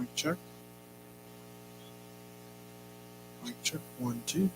Mic check. Mic check. 1, 2.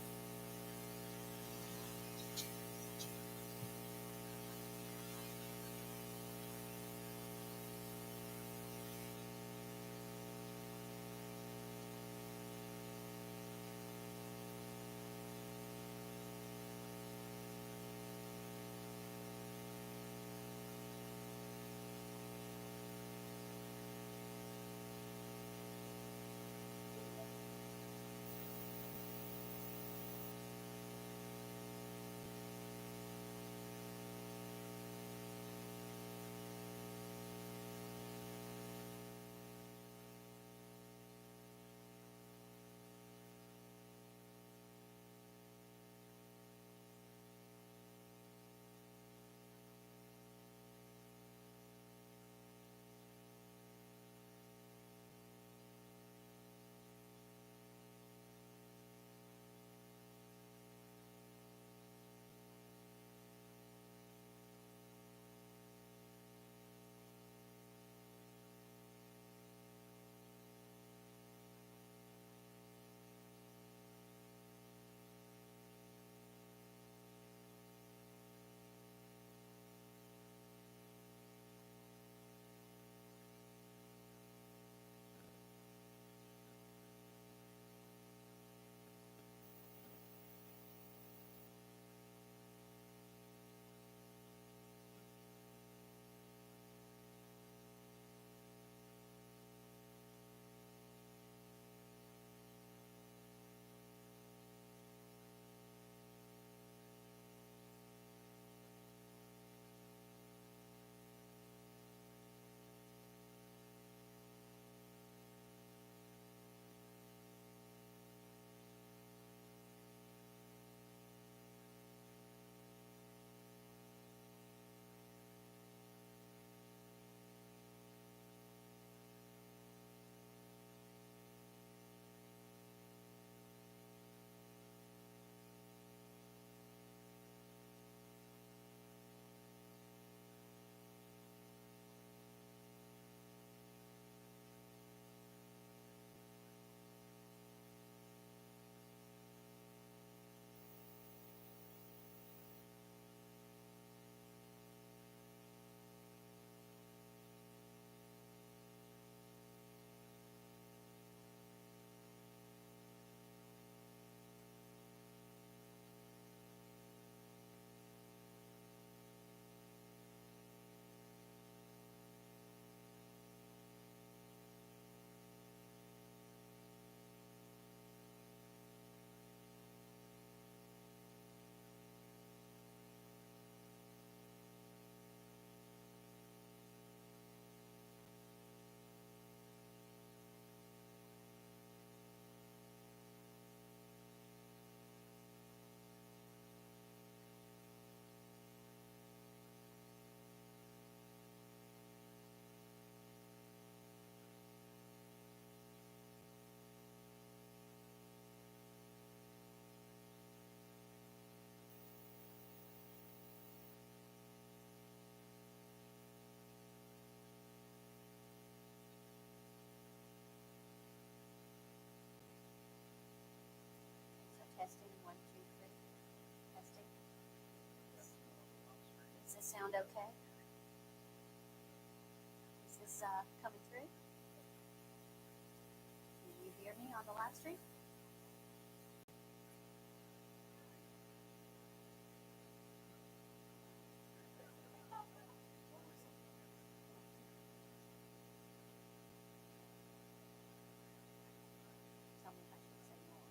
So testing 1, 2, 3. Testing. Does this sound okay? Is this coming through? Can you hear me on the live stream? Tell me if I should say more.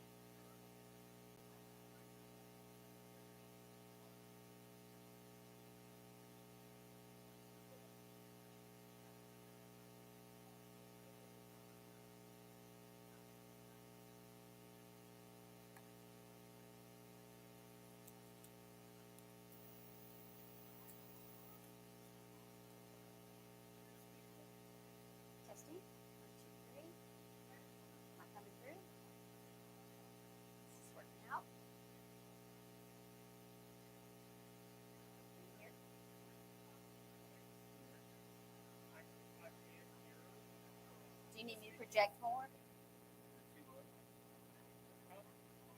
need me to project more?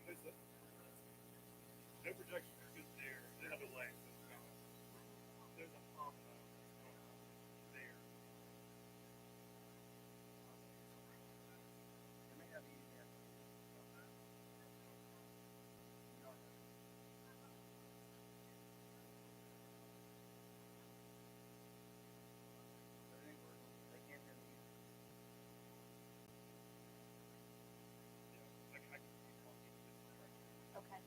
There's a, no projection is just there. There's a delay, so it's kind of, there's a pump there. It may not be easy to they can't hear me. Yeah, I can keep talking. Okay.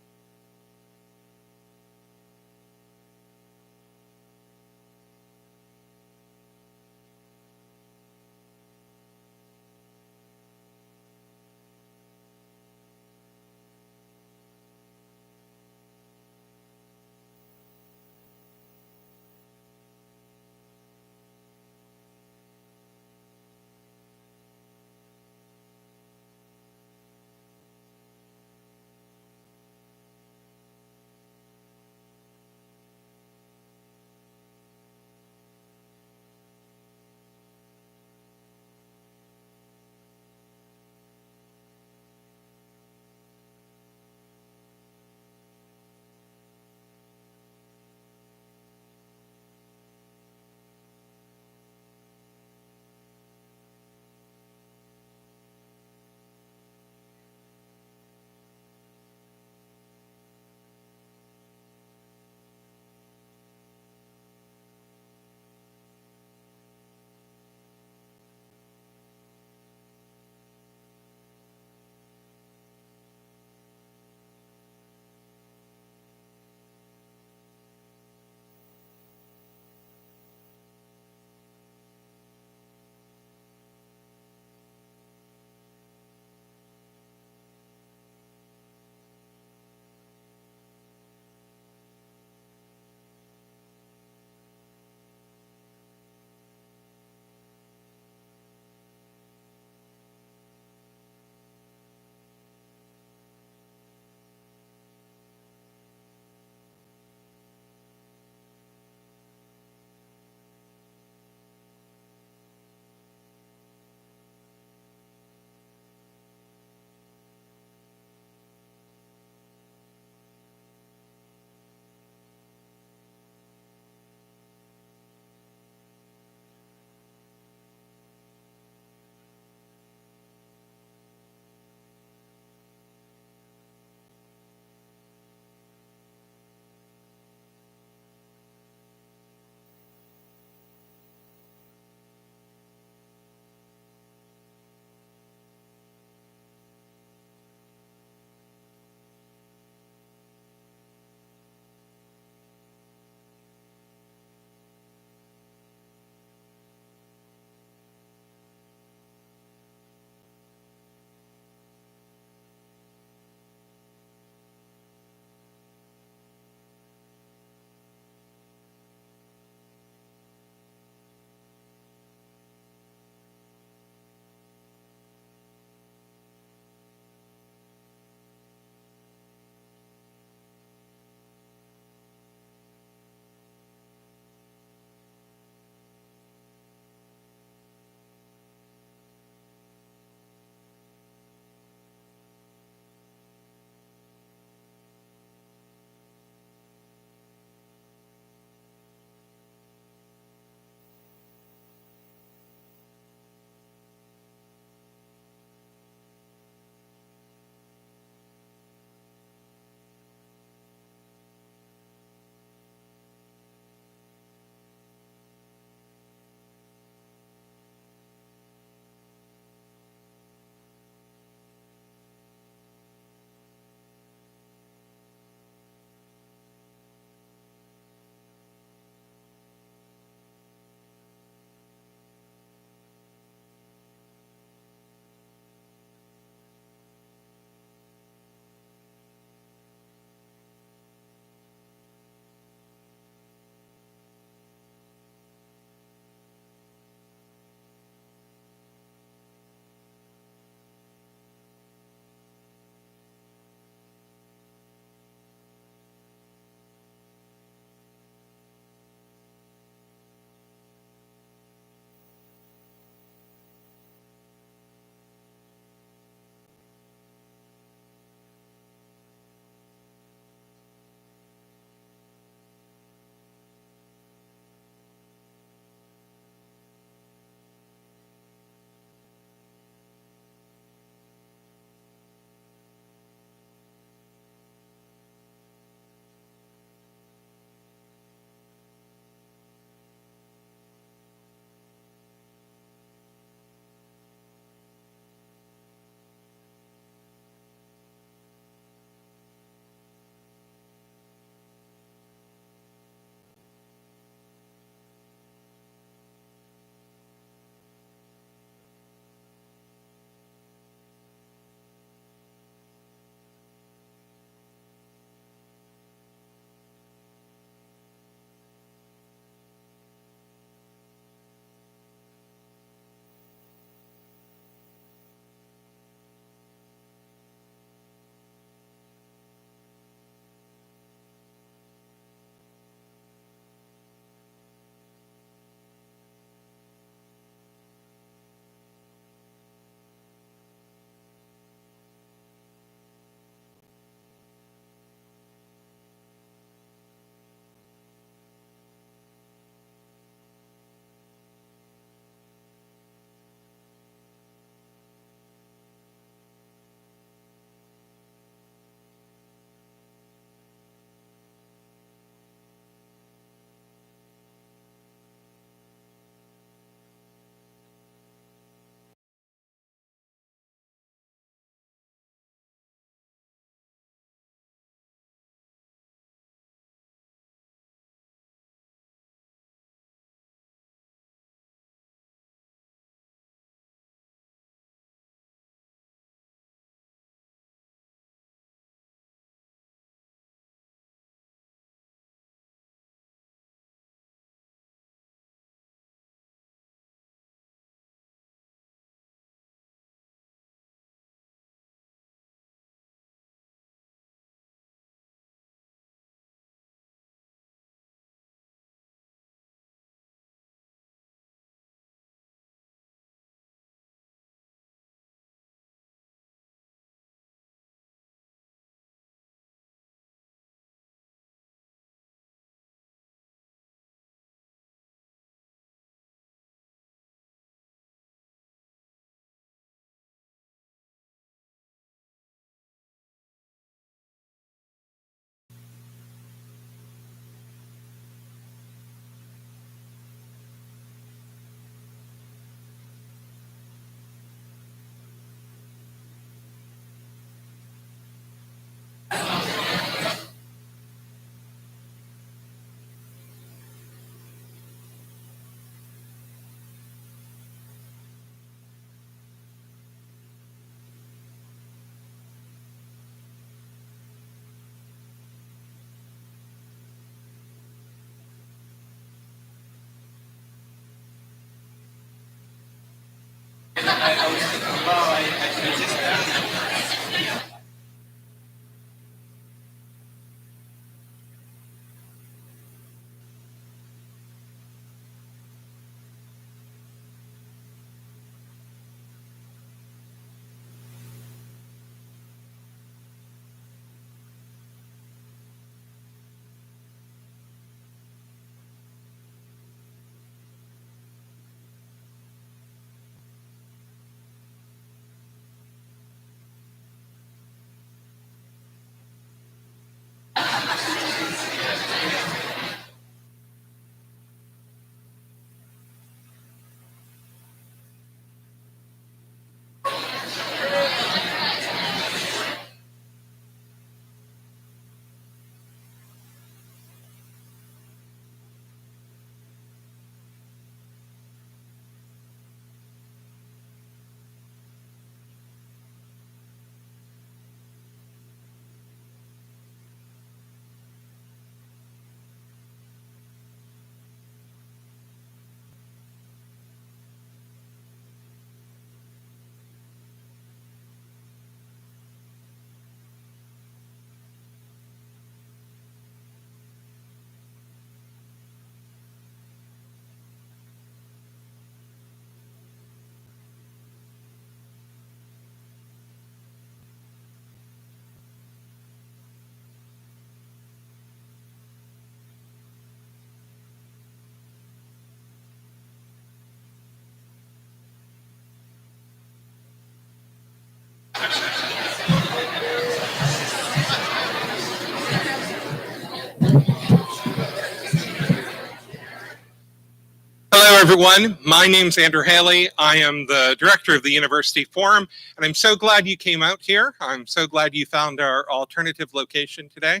Hello, everyone. My name's Andrew Haley. I am the director of the University Forum, and I'm so glad you came out here. I'm so glad you found our alternative location today.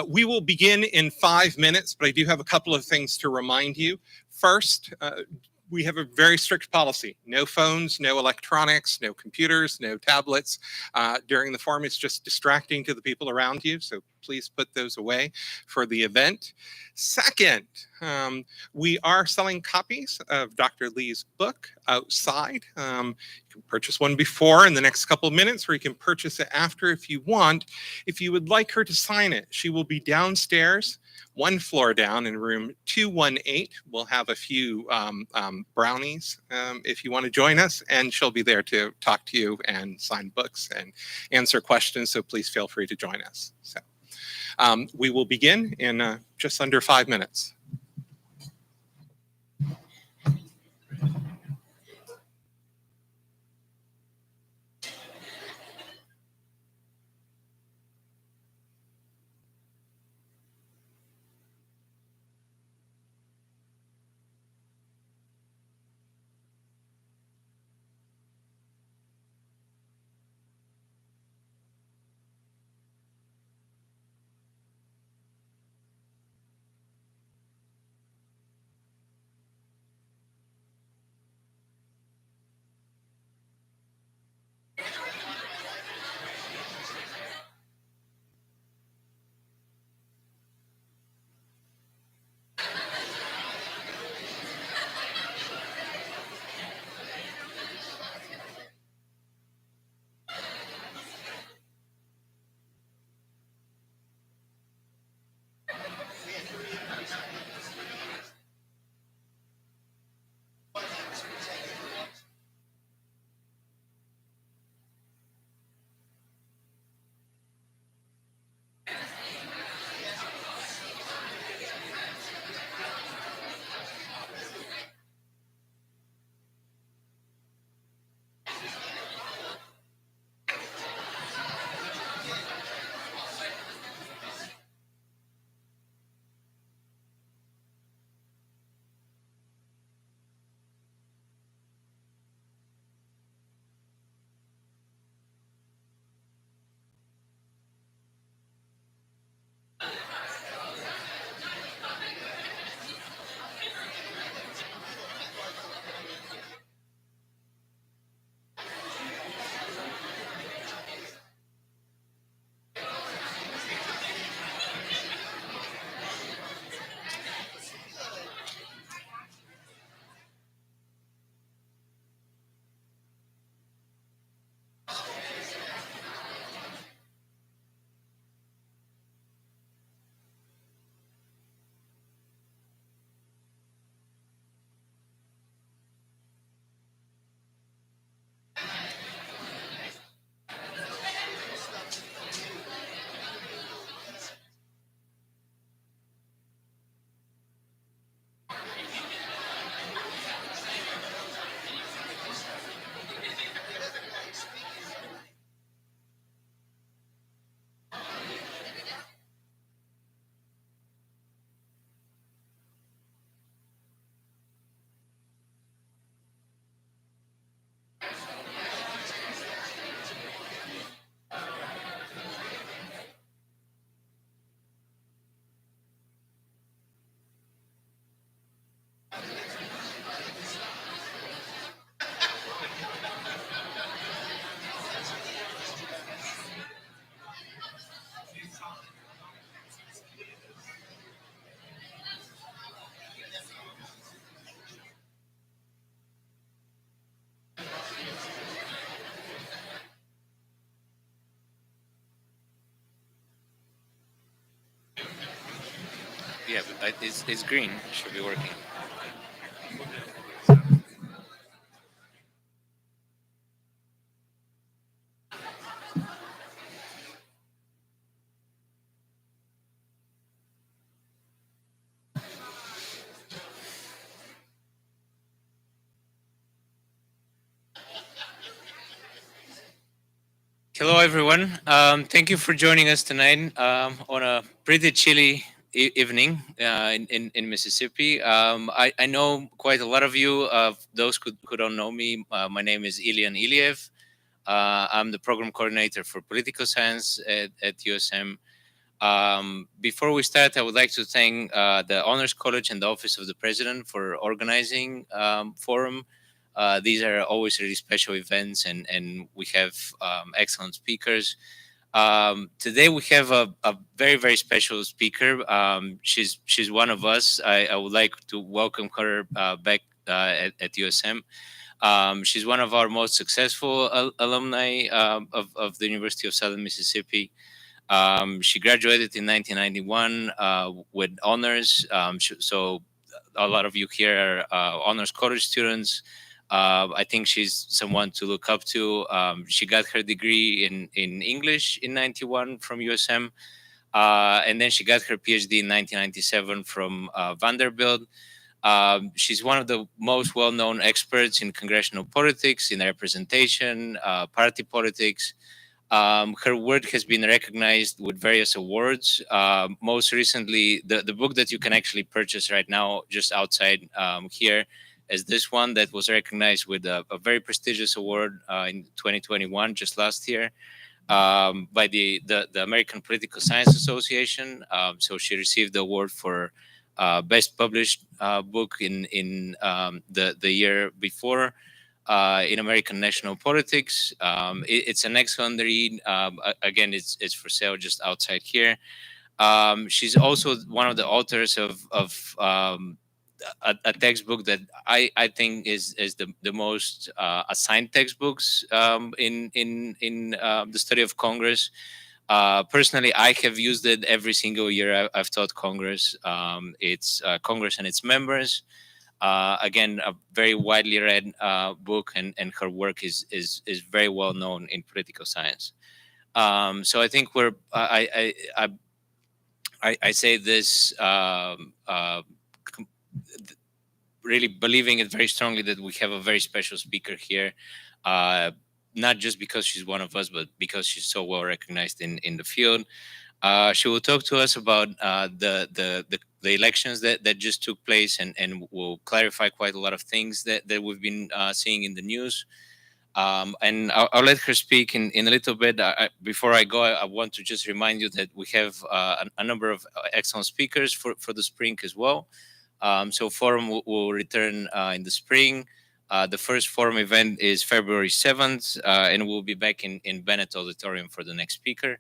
We will begin in 5 minutes, but I do have a couple of things to remind you. First, we have a very strict policy. No phones, no electronics, no computers, no tablets. During the forum, it's just distracting to the people around you, so please put those away for the event. Second, we are selling copies of Dr. Lee's book outside. You can purchase one before in the next couple of minutes, or you can purchase it after if you want. If you would like her to sign it, she will be downstairs, one floor down in room 218. We'll have a few brownies if you want to join us, and she'll be there to talk to you and sign books and answer questions, so please feel free to join us. So we will begin in just under 5 minutes. It's green. It should be working. Hello, everyone. Thank you for joining us tonight on a pretty chilly evening in Mississippi. I know quite a lot of you. Those who don't know me, my name is Ilian Iliev. I'm the program coordinator for political science at USM. Before we start, I would like to thank the Honors College and the Office of the President for organizing forum. These are always really special events, and we have excellent speakers. Today we have a very, very special speaker. She's one of us. I would like to welcome her back at USM. She's one of our most successful alumni of the University of Southern Mississippi. She graduated in 1991 with honors. So a lot of you here are honors college students. I think she's someone to look up to. She got her degree in English in 91 from USM. And then she got her PhD in 1997 from Vanderbilt. She's one of the most well-known experts in congressional politics, in representation, party politics. Her work has been recognized with various awards. Most recently, the book that you can actually purchase right now just outside here is this one that was recognized with a very prestigious award in 2021, just last year, by the American Political Science Association. So she received the award for best published book in the year before. In American National Politics. It's an excellent read. Again, it's for sale just outside here. She's also one of the authors of a textbook that I think is the most assigned textbooks in the study of Congress. Personally, I have used it every single year I've taught Congress. It's Congress and its members. Again, a very widely read book, and her work is very well known in political science. So I think I say this really believing it very strongly that we have a very special speaker here, not just because she's one of us, but because she's so well recognized in the field. She will talk to us about the elections that just took place, and will clarify quite a lot of things that we've been seeing in the news. And I'll let her speak in a little bit. Before I go, I want to just remind you that we have a number of excellent speakers for the spring as well. So forum will return in the spring. The first forum event is February 7th, and we'll be back in Bennett Auditorium for the next speaker.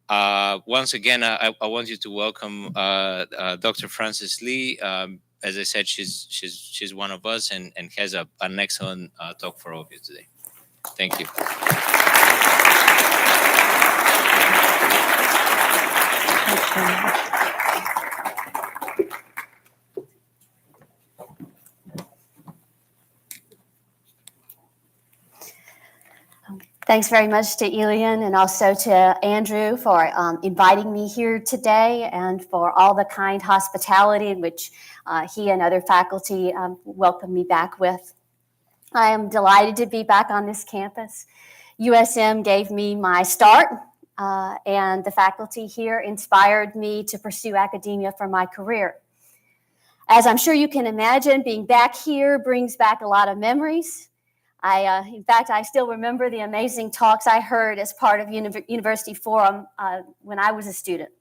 Once again, I want you to welcome Dr. Frances Lee. As I said, she's one of us and has an excellent talk for all of you today. Thank you. Thanks very much to Ilian and also to Andrew for inviting me here today, and for all the kind hospitality in which he and other faculty welcomed me back with. I am delighted to be back on this campus. USM gave me my start, and the faculty here inspired me to pursue academia for my career. As I'm sure you can imagine, being back here brings back a lot of memories. In fact, I still remember the amazing talks I heard as part of University Forum when I was a student.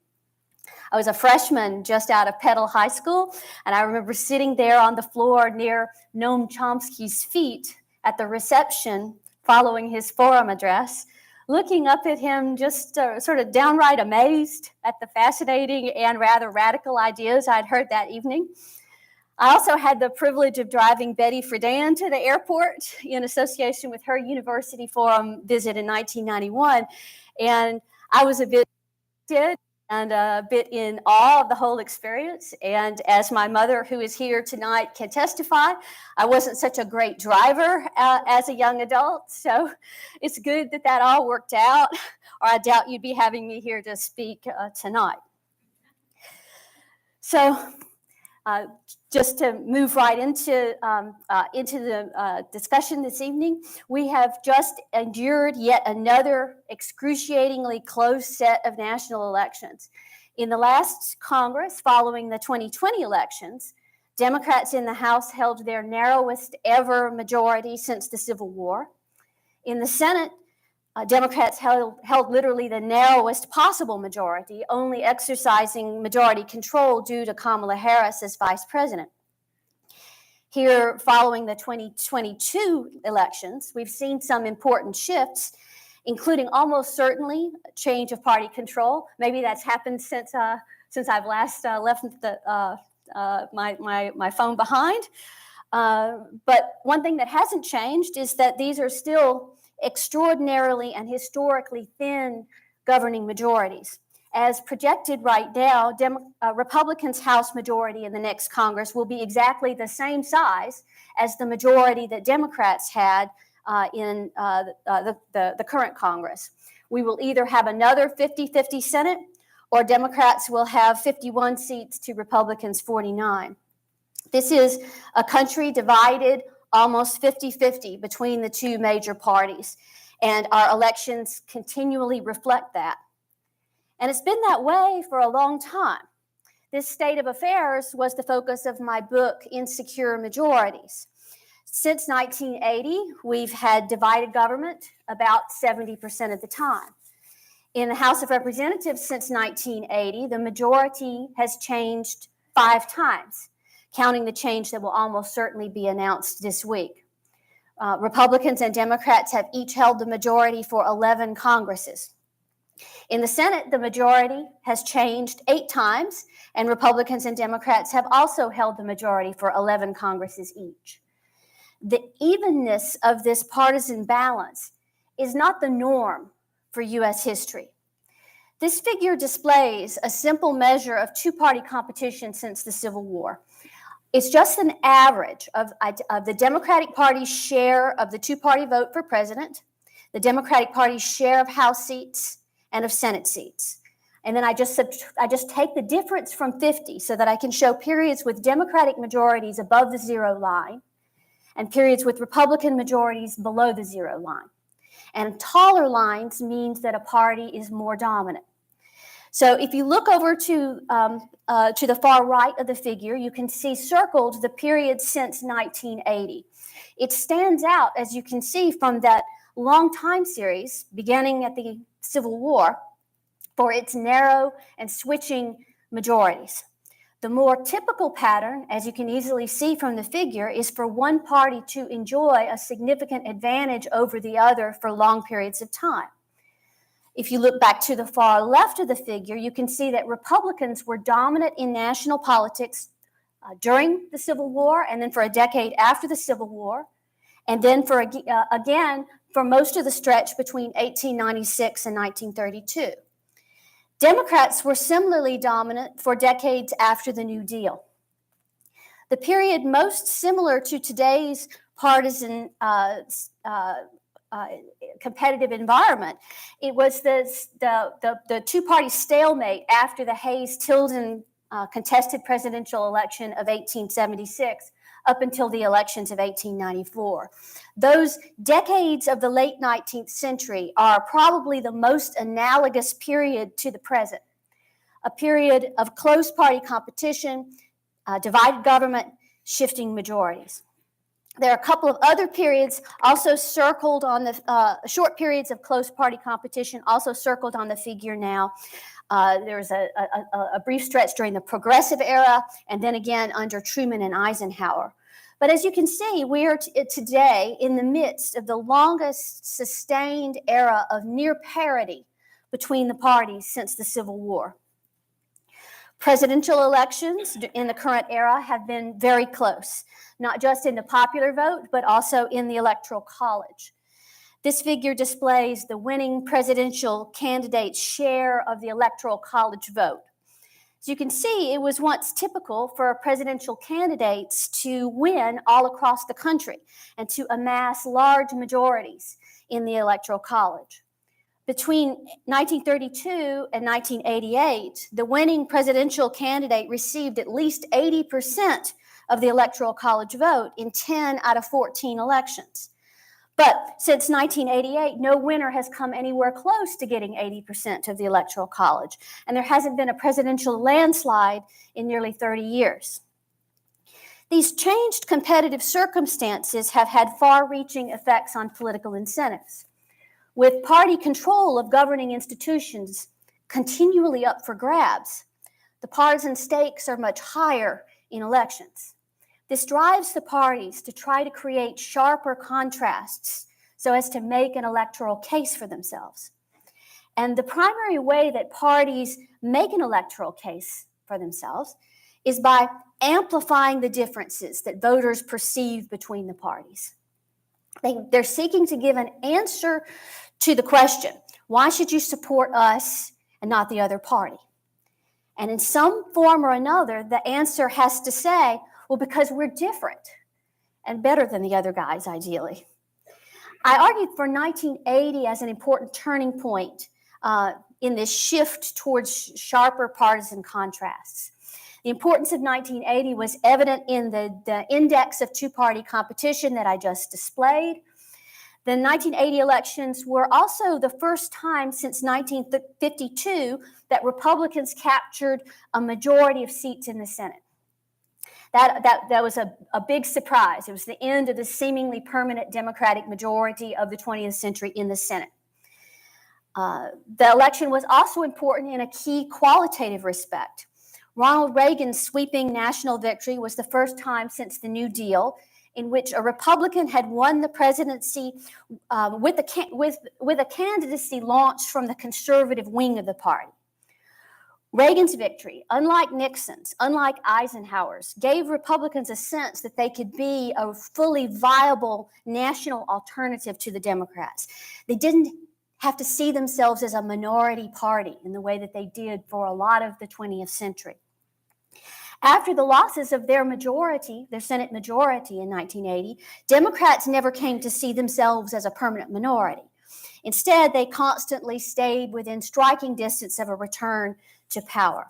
I was a freshman just out of Petal High School, and I remember sitting there on the floor near Noam Chomsky's feet at the reception following his forum address, looking up at him just sort of downright amazed at the fascinating and rather radical ideas I'd heard that evening. I also had the privilege of driving Betty Friedan to the airport in association with her University Forum visit in 1991. And I was a bit and a bit in awe of the whole experience. And as my mother, who is here tonight, can testify, I wasn't such a great driver as a young adult. So it's good that that all worked out, or I doubt you'd be having me here to speak tonight. So just to move right into the discussion this evening, we have just endured yet another excruciatingly close set of national elections. In the last Congress, following the 2020 elections, Democrats in the House held their narrowest ever majority since the Civil War. In the Senate, Democrats held literally the narrowest possible majority, only exercising majority control due to Kamala Harris as vice president. Here, following the 2022 elections, we've seen some important shifts, including almost certainly a change of party control. Maybe that's happened since I've last left my phone behind. But one thing that hasn't changed is that these are still extraordinarily and historically thin governing majorities. As projected right now, Republicans' House majority in the next Congress will be exactly the same size as the majority that Democrats had in the current Congress. We will either have another 50-50 Senate, or Democrats will have 51 seats to Republicans' 49. This is a country divided almost 50-50 between the two major parties, and our elections continually reflect that. And it's been that way for a long time. This state of affairs was the focus of my book, Insecure Majorities. Since 1980, we've had divided government about 70% of the time. In the House of Representatives since 1980, the majority has changed 5 times, counting the change that will almost certainly be announced this week. Republicans and Democrats have each held the majority for 11 Congresses. In the Senate, the majority has changed 8 times, and Republicans and Democrats have also held the majority for 11 Congresses each. The evenness of this partisan balance is not the norm for U.S. history. This figure displays a simple measure of two-party competition since the Civil War. It's just an average of the Democratic Party's share of the two-party vote for president, the Democratic Party's share of House seats, and of Senate seats. And then I just take the difference from 50 so that I can show periods with Democratic majorities above the 0 line and periods with Republican majorities below the 0 line. And taller lines means that a party is more dominant. So if you look over to the far right of the figure, you can see circled the period since 1980. It stands out, as you can see, from that long time series beginning at the Civil War for its narrow and switching majorities. The more typical pattern, as you can easily see from the figure, is for one party to enjoy a significant advantage over the other for long periods of time. If you look back to the far left of the figure, you can see that Republicans were dominant in national politics during the Civil War, and then for a decade after the Civil War, and then for again for most of the stretch between 1896 and 1932. Democrats were similarly dominant for decades after the New Deal. The period most similar to today's partisan competitive environment, it was the two-party stalemate after the Hayes-Tilden contested presidential election of 1876 up until the elections of 1894. Those decades of the late 19th century are probably the most analogous period to the present, a period of close party competition, divided government, shifting majorities. There are a couple of other periods also circled on the short periods of close party competition, also circled on the figure now. There's a brief stretch during the Progressive era, and then again under Truman and Eisenhower. But as you can see, we are today in the midst of the longest sustained era of near parity between the parties since the Civil War. Presidential elections in the current era have been very close, not just in the popular vote, but also in the Electoral College. This figure displays the winning presidential candidate's share of the Electoral College vote. As you can see, it was once typical for presidential candidates to win all across the country and to amass large majorities in the Electoral College. Between 1932 and 1988, the winning presidential candidate received at least 80% of the Electoral College vote in 10 out of 14 elections. But since 1988, no winner has come anywhere close to getting 80% of the Electoral College, and there hasn't been a presidential landslide in nearly 30 years. These changed competitive circumstances have had far-reaching effects on political incentives. With party control of governing institutions continually up for grabs, the partisan stakes are much higher in elections. This drives the parties to try to create sharper contrasts so as to make an electoral case for themselves. And the primary way that parties make an electoral case for themselves is by amplifying the differences that voters perceive between the parties. They're seeking to give an answer to the question, why should you support us and not the other party? And in some form or another, the answer has to say, well, because we're different and better than the other guys, ideally. I argued for 1980 as an important turning point in this shift towards sharper partisan contrasts. The importance of 1980 was evident in the index of two-party competition that I just displayed. The 1980 elections were also the first time since 1952 that Republicans captured a majority of seats in the Senate. That was a big surprise. It was the end of the seemingly permanent Democratic majority of the 20th century in the Senate. The election was also important in a key qualitative respect. Ronald Reagan's sweeping national victory was the first time since the New Deal in which a Republican had won the presidency with a candidacy launched from the conservative wing of the party. Reagan's victory, unlike Nixon's, unlike Eisenhower's, gave Republicans a sense that they could be a fully viable national alternative to the Democrats. They didn't have to see themselves as a minority party in the way that they did for a lot of the 20th century. After the losses of their majority, their Senate majority in 1980, Democrats never came to see themselves as a permanent minority. Instead, they constantly stayed within striking distance of a return to power.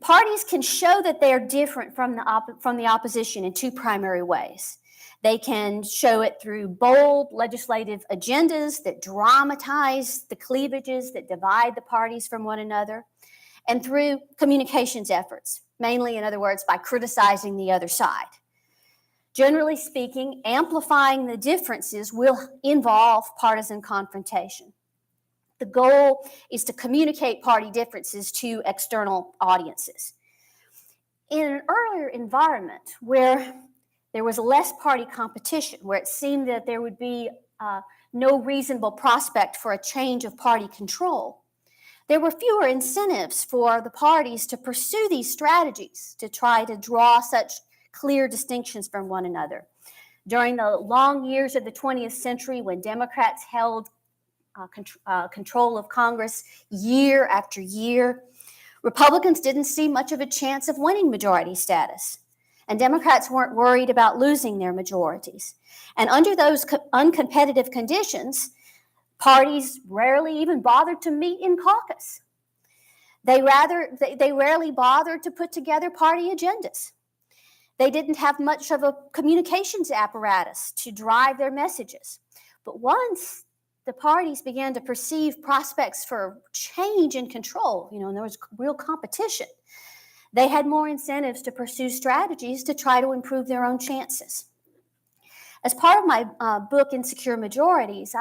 Parties can show that they are different from the opposition in two primary ways. They can show it through bold legislative agendas that dramatize the cleavages that divide the parties from one another, and through communications efforts, mainly, in other words, by criticizing the other side. Generally speaking, amplifying the differences will involve partisan confrontation. The goal is to communicate party differences to external audiences. In an earlier environment where there was less party competition, where it seemed that there would be no reasonable prospect for a change of party control, there were fewer incentives for the parties to pursue these strategies to try to draw such clear distinctions from one another. During the long years of the 20th century, when Democrats held control of Congress year after year, Republicans didn't see much of a chance of winning majority status, and Democrats weren't worried about losing their majorities. And under those uncompetitive conditions, parties rarely even bothered to meet in caucus. They rarely bothered to put together party agendas. They didn't have much of a communications apparatus to drive their messages. But once the parties began to perceive prospects for change and control, and there was real competition, they had more incentives to pursue strategies to try to improve their own chances. As part of my book, Insecure Majorities,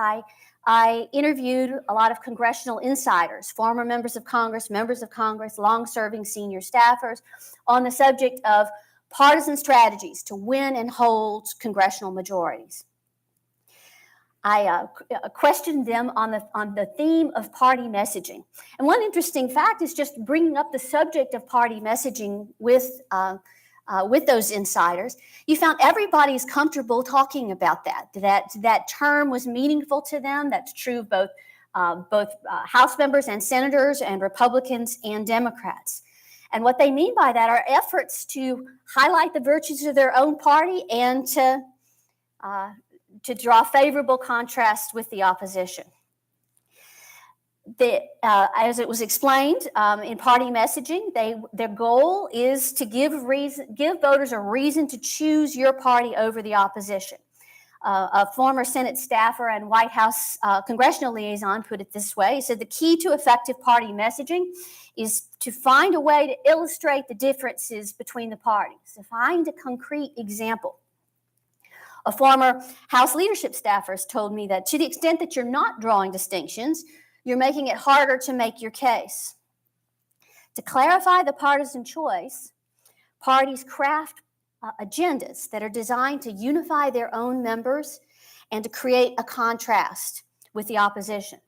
I interviewed a lot of congressional insiders, former members of Congress, long-serving senior staffers, on the subject of partisan strategies to win and hold congressional majorities. I questioned them on the theme of party messaging. And one interesting fact is just bringing up the subject of party messaging with with those insiders, you found everybody's comfortable talking about that term was meaningful to them. That's true of both House members and senators and Republicans and Democrats. And what they mean by that are efforts to highlight the virtues of their own party and to draw favorable contrast with the opposition. As it was explained in party messaging, their goal is to give voters a reason to choose your party over the opposition. A former Senate staffer and White House congressional liaison put it this way. He said the key to effective party messaging is to find a way to illustrate the differences between the parties, to find a concrete example. A former House leadership staffer has told me that to the extent that you're not drawing distinctions, you're making it harder to make your case. To clarify the partisan choice, parties craft agendas that are designed to unify their own members and to create a contrast with the opposition.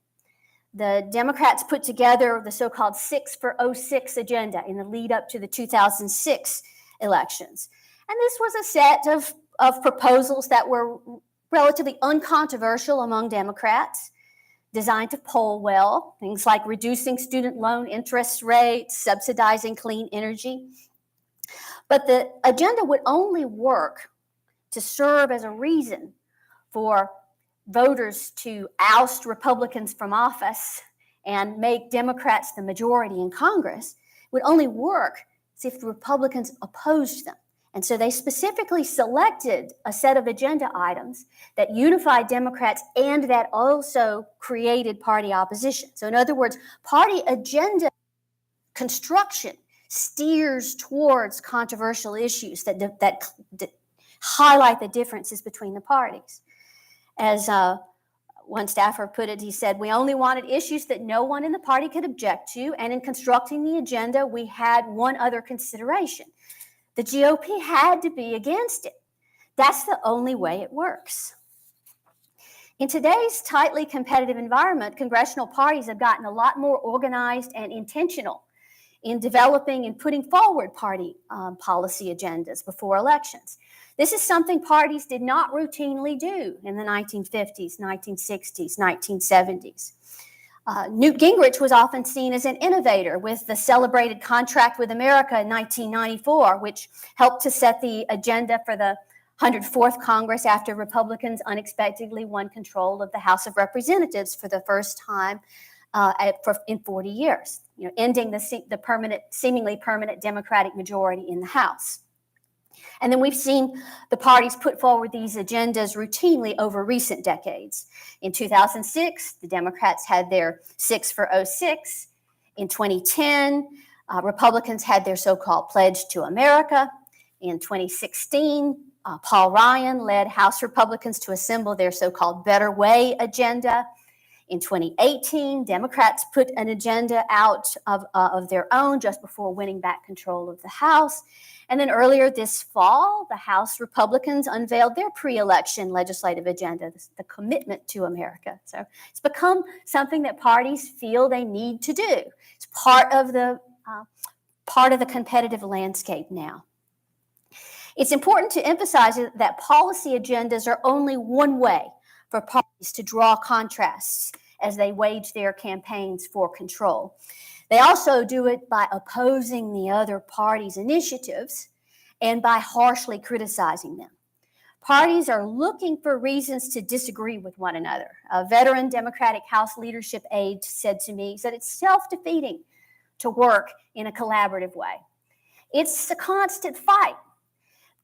The Democrats put together the so-called 6 for 06 agenda in the lead up to the 2006 elections. And this was a set of proposals that were relatively uncontroversial among Democrats, designed to poll well, things like reducing student loan interest rates, subsidizing clean energy. But the agenda would only work to serve as a reason for voters to oust Republicans from office and make Democrats the majority in Congress. It would only work if the Republicans opposed them. And so they specifically selected a set of agenda items that unified Democrats and that also created party opposition. So in other words, party agenda construction steers towards controversial issues that highlight the differences between the parties. As one staffer put it, he said, we only wanted issues that no one in the party could object to, and in constructing the agenda, we had one other consideration. The GOP had to be against it. That's the only way it works. In today's tightly competitive environment, congressional parties have gotten a lot more organized and intentional in developing and putting forward party policy agendas before elections. This is something parties did not routinely do in the 1950s, 1960s, 1970s. Newt Gingrich was often seen as an innovator with the celebrated Contract with America in 1994, which helped to set the agenda for the 104th Congress after Republicans unexpectedly won control of the House of Representatives for the first time in 40 years, ending the seemingly permanent Democratic majority in the House. And then we've seen the parties put forward these agendas routinely over recent decades. In 2006, the Democrats had their 6 for 06. In 2010, Republicans had their so-called Pledge to America. In 2016, Paul Ryan led House Republicans to assemble their so-called Better Way agenda. In 2018, Democrats put an agenda out of their own just before winning back control of the House. And then earlier this fall, the House Republicans unveiled their pre-election legislative agenda, the Commitment to America. So it's become something that parties feel they need to do. It's part of the competitive landscape now. It's important to emphasize that policy agendas are only one way for parties to draw contrasts as they wage their campaigns for control. They also do it by opposing the other party's initiatives and by harshly criticizing them. Parties are looking for reasons to disagree with one another. A veteran Democratic House leadership aide said to me that it's self-defeating to work in a collaborative way. It's a constant fight.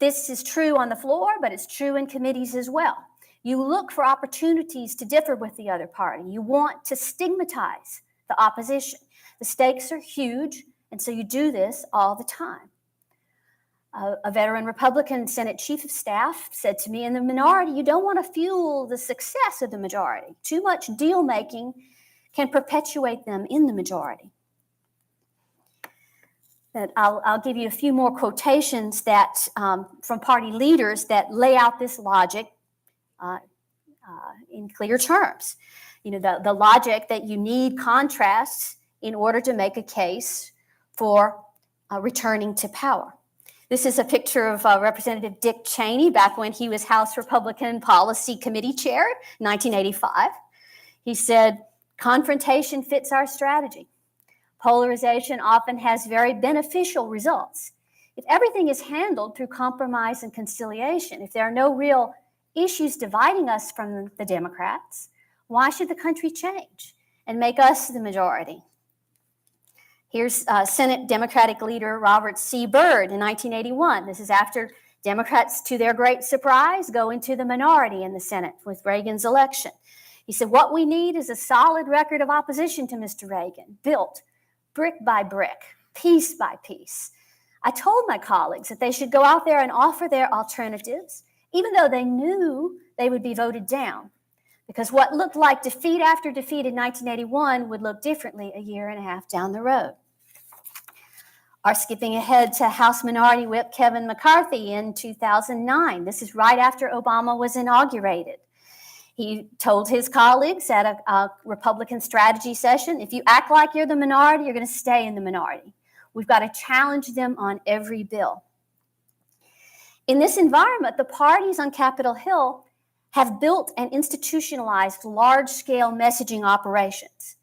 This is true on the floor, but it's true in committees as well. You look for opportunities to differ with the other party. You want to stigmatize the opposition. The stakes are huge, and so you do this all the time. A veteran Republican Senate Chief of Staff said to me, in the minority, you don't want to fuel the success of the majority. Too much deal-making can perpetuate them in the majority. I'll give you a few more quotations that from party leaders that lay out this logic in clear terms. The logic that you need contrasts in order to make a case for returning to power. This is a picture of Representative Dick Cheney back when he was House Republican Policy Committee Chair, 1985. He said, "Confrontation fits our strategy. Polarization often has very beneficial results. If everything is handled through compromise and conciliation, if there are no real issues dividing us from the Democrats, why should the country change and make us the majority?" Here's Senate Democratic leader Robert C. Byrd in 1981. This is after Democrats, to their great surprise, go into the minority in the Senate with Reagan's election. He said, "What we need is a solid record of opposition to Mr. Reagan, built brick by brick, piece by piece. I told my colleagues that they should go out there and offer their alternatives, even though they knew they would be voted down, because what looked like defeat after defeat in 1981 would look differently a year and a half down the road." Are skipping ahead to House Minority Whip Kevin McCarthy in 2009. This is right after Obama was inaugurated. He told his colleagues at a Republican strategy session, "If you act like you're the minority, you're going to stay in the minority. We've got to challenge them on every bill." In this environment, the parties on Capitol Hill have built and institutionalized large-scale messaging operations.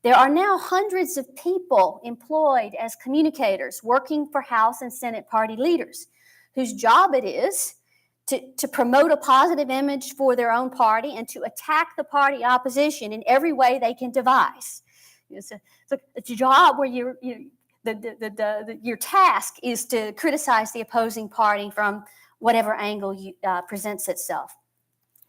There are now hundreds of people employed as communicators working for House and Senate party leaders whose job it is to promote a positive image for their own party and to attack the party opposition in every way they can devise. It's a job where your task is to criticize the opposing party from whatever angle presents itself.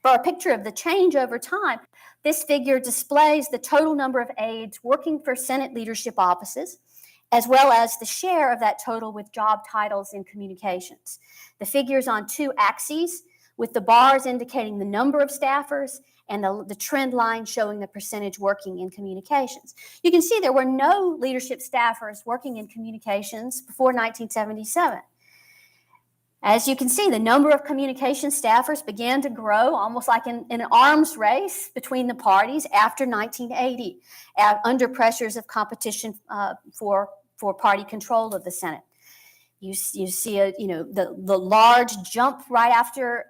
For a picture of the change over time, this figure displays the total number of aides working for Senate leadership offices, as well as the share of that total with job titles in communications. The figure's on two axes, with the bars indicating the number of staffers and the trend line showing the percentage working in communications. You can see there were no leadership staffers working in communications before 1977. As you can see, the number of communication staffers began to grow almost like in an arms race between the parties after 1980, under pressures of competition for party control of the Senate. You see the large jump right after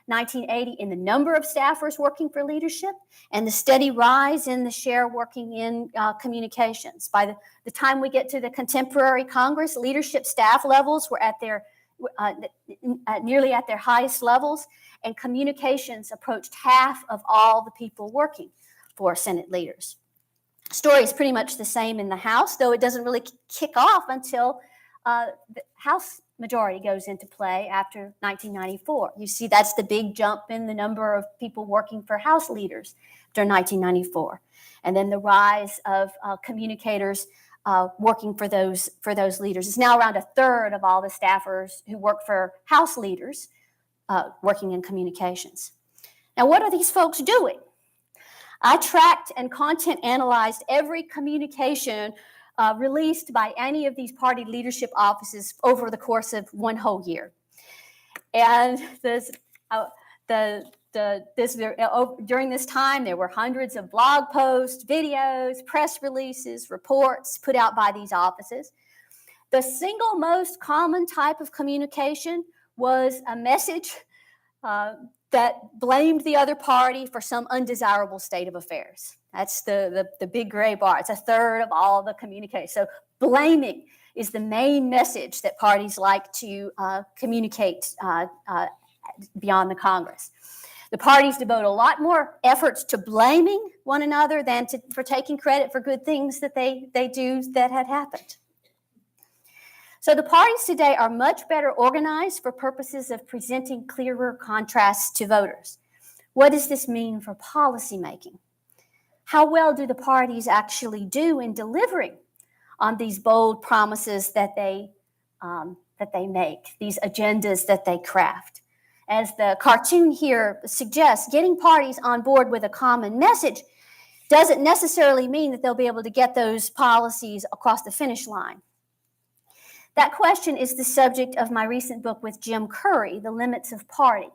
1980 in the number of staffers working for leadership and the steady rise in the share working in communications. By the time we get to the contemporary Congress, leadership staff levels were at their nearly at their highest levels, and communications approached half of all the people working for Senate leaders. Story is pretty much the same in the House, though it doesn't really kick off until the House majority goes into play after 1994. You see, that's the big jump in the number of people working for House leaders after 1994, and then the rise of communicators working for those leaders. It's now around a third of all the staffers who work for House leaders working in communications. Now, what are these folks doing? I tracked and content analyzed every communication released by any of these party leadership offices over the course of one whole year. And during this time, there were hundreds of blog posts, videos, press releases, reports put out by these offices. The single most common type of communication was a message that blamed the other party for some undesirable state of affairs. That's the big gray bar. It's a third of all the communication. So blaming is the main message that parties like to communicate beyond the Congress. The parties devote a lot more efforts to blaming one another than for taking credit for good things that they do that had happened. So the parties today are much better organized for purposes of presenting clearer contrasts to voters. What does this mean for policymaking? How well do the parties actually do in delivering on these bold promises that they make, these agendas that they craft? As the cartoon here suggests, getting parties on board with a common message doesn't necessarily mean that they'll be able to get those policies across the finish line. That question is the subject of my recent book with Jim Curry, The Limits of Party.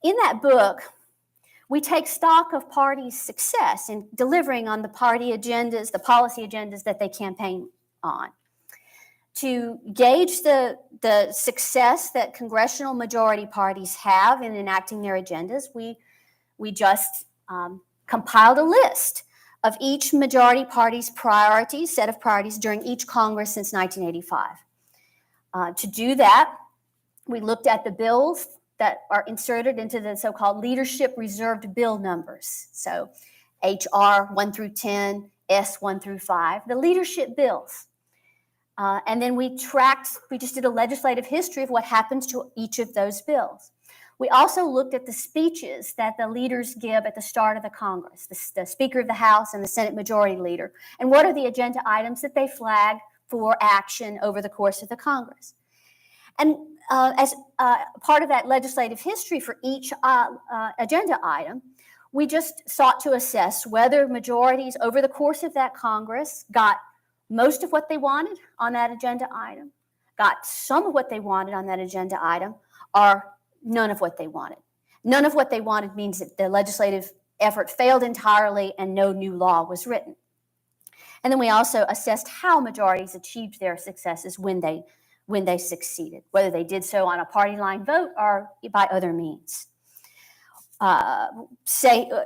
In that book, we take stock of parties' success in delivering on the party agendas, the policy agendas that they campaign on. To gauge the success that congressional majority parties have in enacting their agendas, we just compiled a list of each majority party's priorities, set of priorities during each Congress since 1985. To do that, we looked at the bills that are inserted into the so-called leadership reserved bill numbers. So HR 1 through 10, S 1 through 5, the leadership bills. And then we just did a legislative history of what happens to each of those bills. We also looked at the speeches that the leaders give at the start of the Congress, the Speaker of the House and the Senate Majority Leader, and what are the agenda items that they flag for action over the course of the Congress. And as part of that legislative history for each agenda item, we just sought to assess whether majorities over the course of that Congress got most of what they wanted on that agenda item, got some of what they wanted on that agenda item, or none of what they wanted. None of what they wanted means that the legislative effort failed entirely and no new law was written. And then we also assessed how majorities achieved their successes when they succeeded, whether they did so on a party line vote or by other means.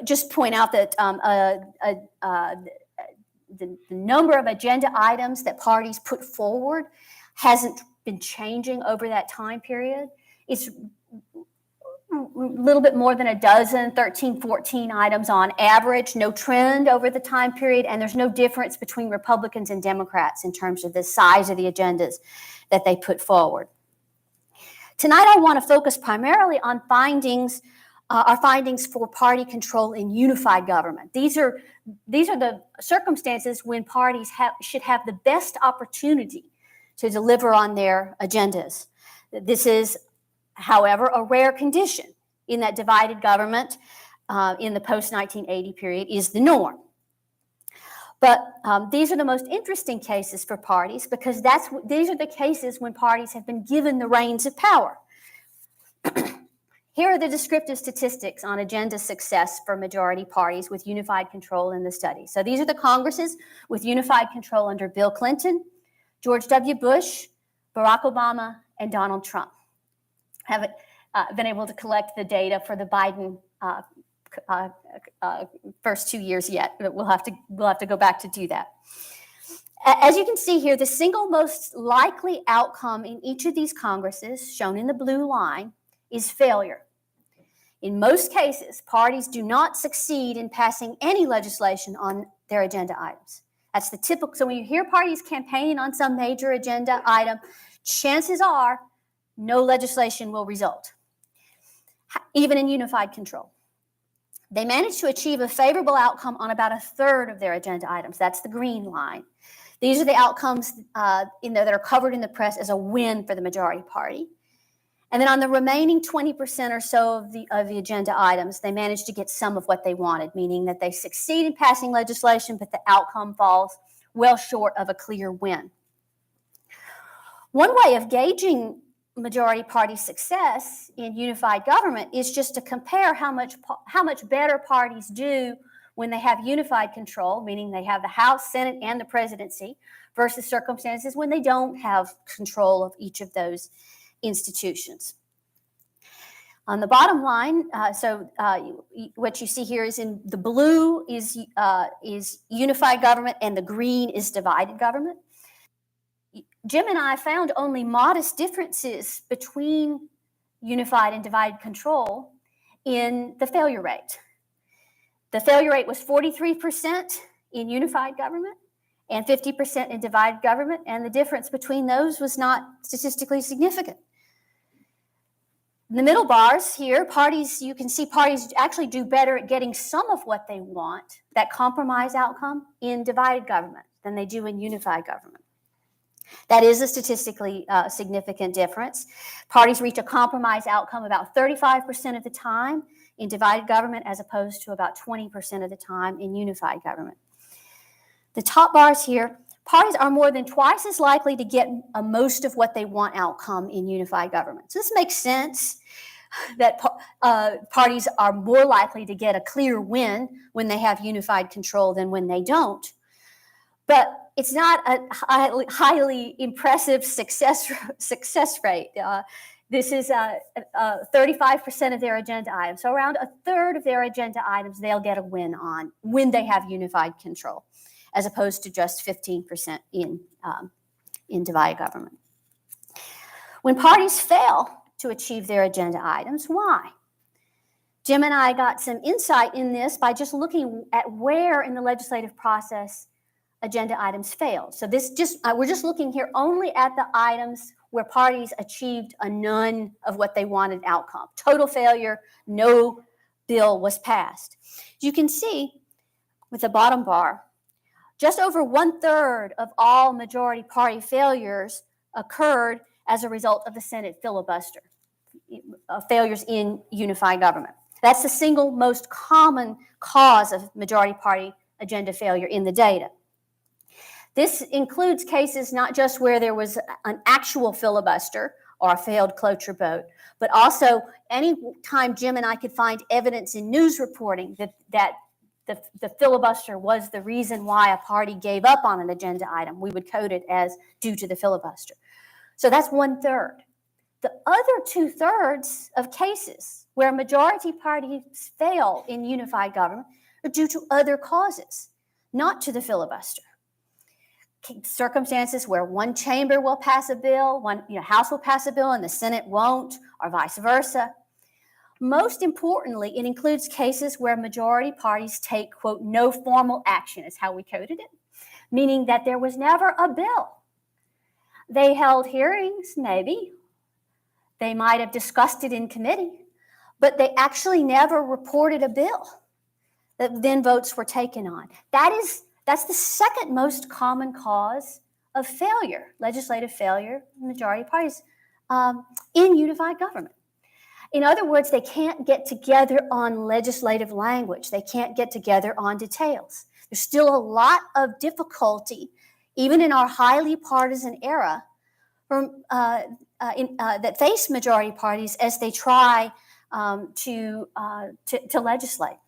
Just point out that the number of agenda items that parties put forward hasn't been changing over that time period. It's a little bit more than a dozen, 13, 14 items on average, no trend over the time period, and there's no difference between Republicans and Democrats in terms of the size of the agendas that they put forward. Tonight, I want to focus primarily on our findings for party control in unified government. These are the circumstances when parties should have the best opportunity to deliver on their agendas. This is, however, a rare condition in that divided government in the post-1980 period is the norm. But these are the most interesting cases for parties because these are the cases when parties have been given the reins of power. Here are the descriptive statistics on agenda success for majority parties with unified control in the study. So these are the Congresses with unified control under Bill Clinton, George W. Bush, Barack Obama, and Donald Trump. Haven't been able to collect the data for the Biden first 2 years yet, but we'll have to go back to do that. As you can see here, the single most likely outcome in each of these Congresses, shown in the blue line, is failure. In most cases, parties do not succeed in passing any legislation on their agenda items. That's the typical. So when you hear parties campaigning on some major agenda item, chances are no legislation will result, even in unified control. They manage to achieve a favorable outcome on about a third of their agenda items. That's the green line. These are the outcomes that are covered in the press as a win for the majority party. And then on the remaining 20% or so of the agenda items, they manage to get some of what they wanted, meaning that they succeed in passing legislation, but the outcome falls well short of a clear win. One way of gauging majority party success in unified government is just to compare how much better parties do when they have unified control, meaning they have the House, Senate, and the presidency, versus circumstances when they don't have control of each of those institutions. On the bottom line, what you see here is in the blue is unified government and the green is divided government. Jim and I found only modest differences between unified and divided control in the failure rate. The failure rate was 43% in unified government and 50% in divided government, and the difference between those was not statistically significant. In the middle bars here, you can see parties actually do better at getting some of what they want, that compromise outcome, in divided government than they do in unified government. That is a statistically significant difference. Parties reach a compromise outcome about 35% of the time in divided government as opposed to about 20% of the time in unified government. The top bars here, parties are more than twice as likely to get a most of what they want outcome in unified government. So this makes sense that parties are more likely to get a clear win when they have unified control than when they don't. but it's not a highly impressive success rate. This is 35% of their agenda items. So around a third of their agenda items they'll get a win on when they have unified control, as opposed to just 15% in divided government. When parties fail to achieve their agenda items, why? Jim and I got some insight in this by just looking at where in the legislative process agenda items failed. So we're just looking here only at the items where parties achieved a none of what they wanted outcome. Total failure, no bill was passed. You can see with the bottom bar, just over 1/3 of all majority party failures occurred as a result of the Senate filibuster, failures in unified government. That's the single most common cause of majority party agenda failure in the data. This includes cases not just where there was an actual filibuster or a failed cloture vote, but also any time Jim and I could find evidence in news reporting that the filibuster was the reason why a party gave up on an agenda item, we would code it as due to the filibuster. So that's 1/3. The other 2/3 of cases where majority parties fail in unified government are due to other causes, not to the filibuster. Circumstances where one chamber will pass a bill, one House will pass a bill and the Senate won't, or vice versa. Most importantly, it includes cases where majority parties take, quote, no formal action, is how we coded it, meaning that there was never a bill. They held hearings, maybe. They might have discussed it in committee, but they actually never reported a bill that then votes were taken on. That's the second most common cause of failure, legislative failure, majority parties, in unified government. In other words, they can't get together on legislative language. They can't get together on details. There's still a lot of difficulty, even in our highly partisan era, that face majority parties as they try to legislate.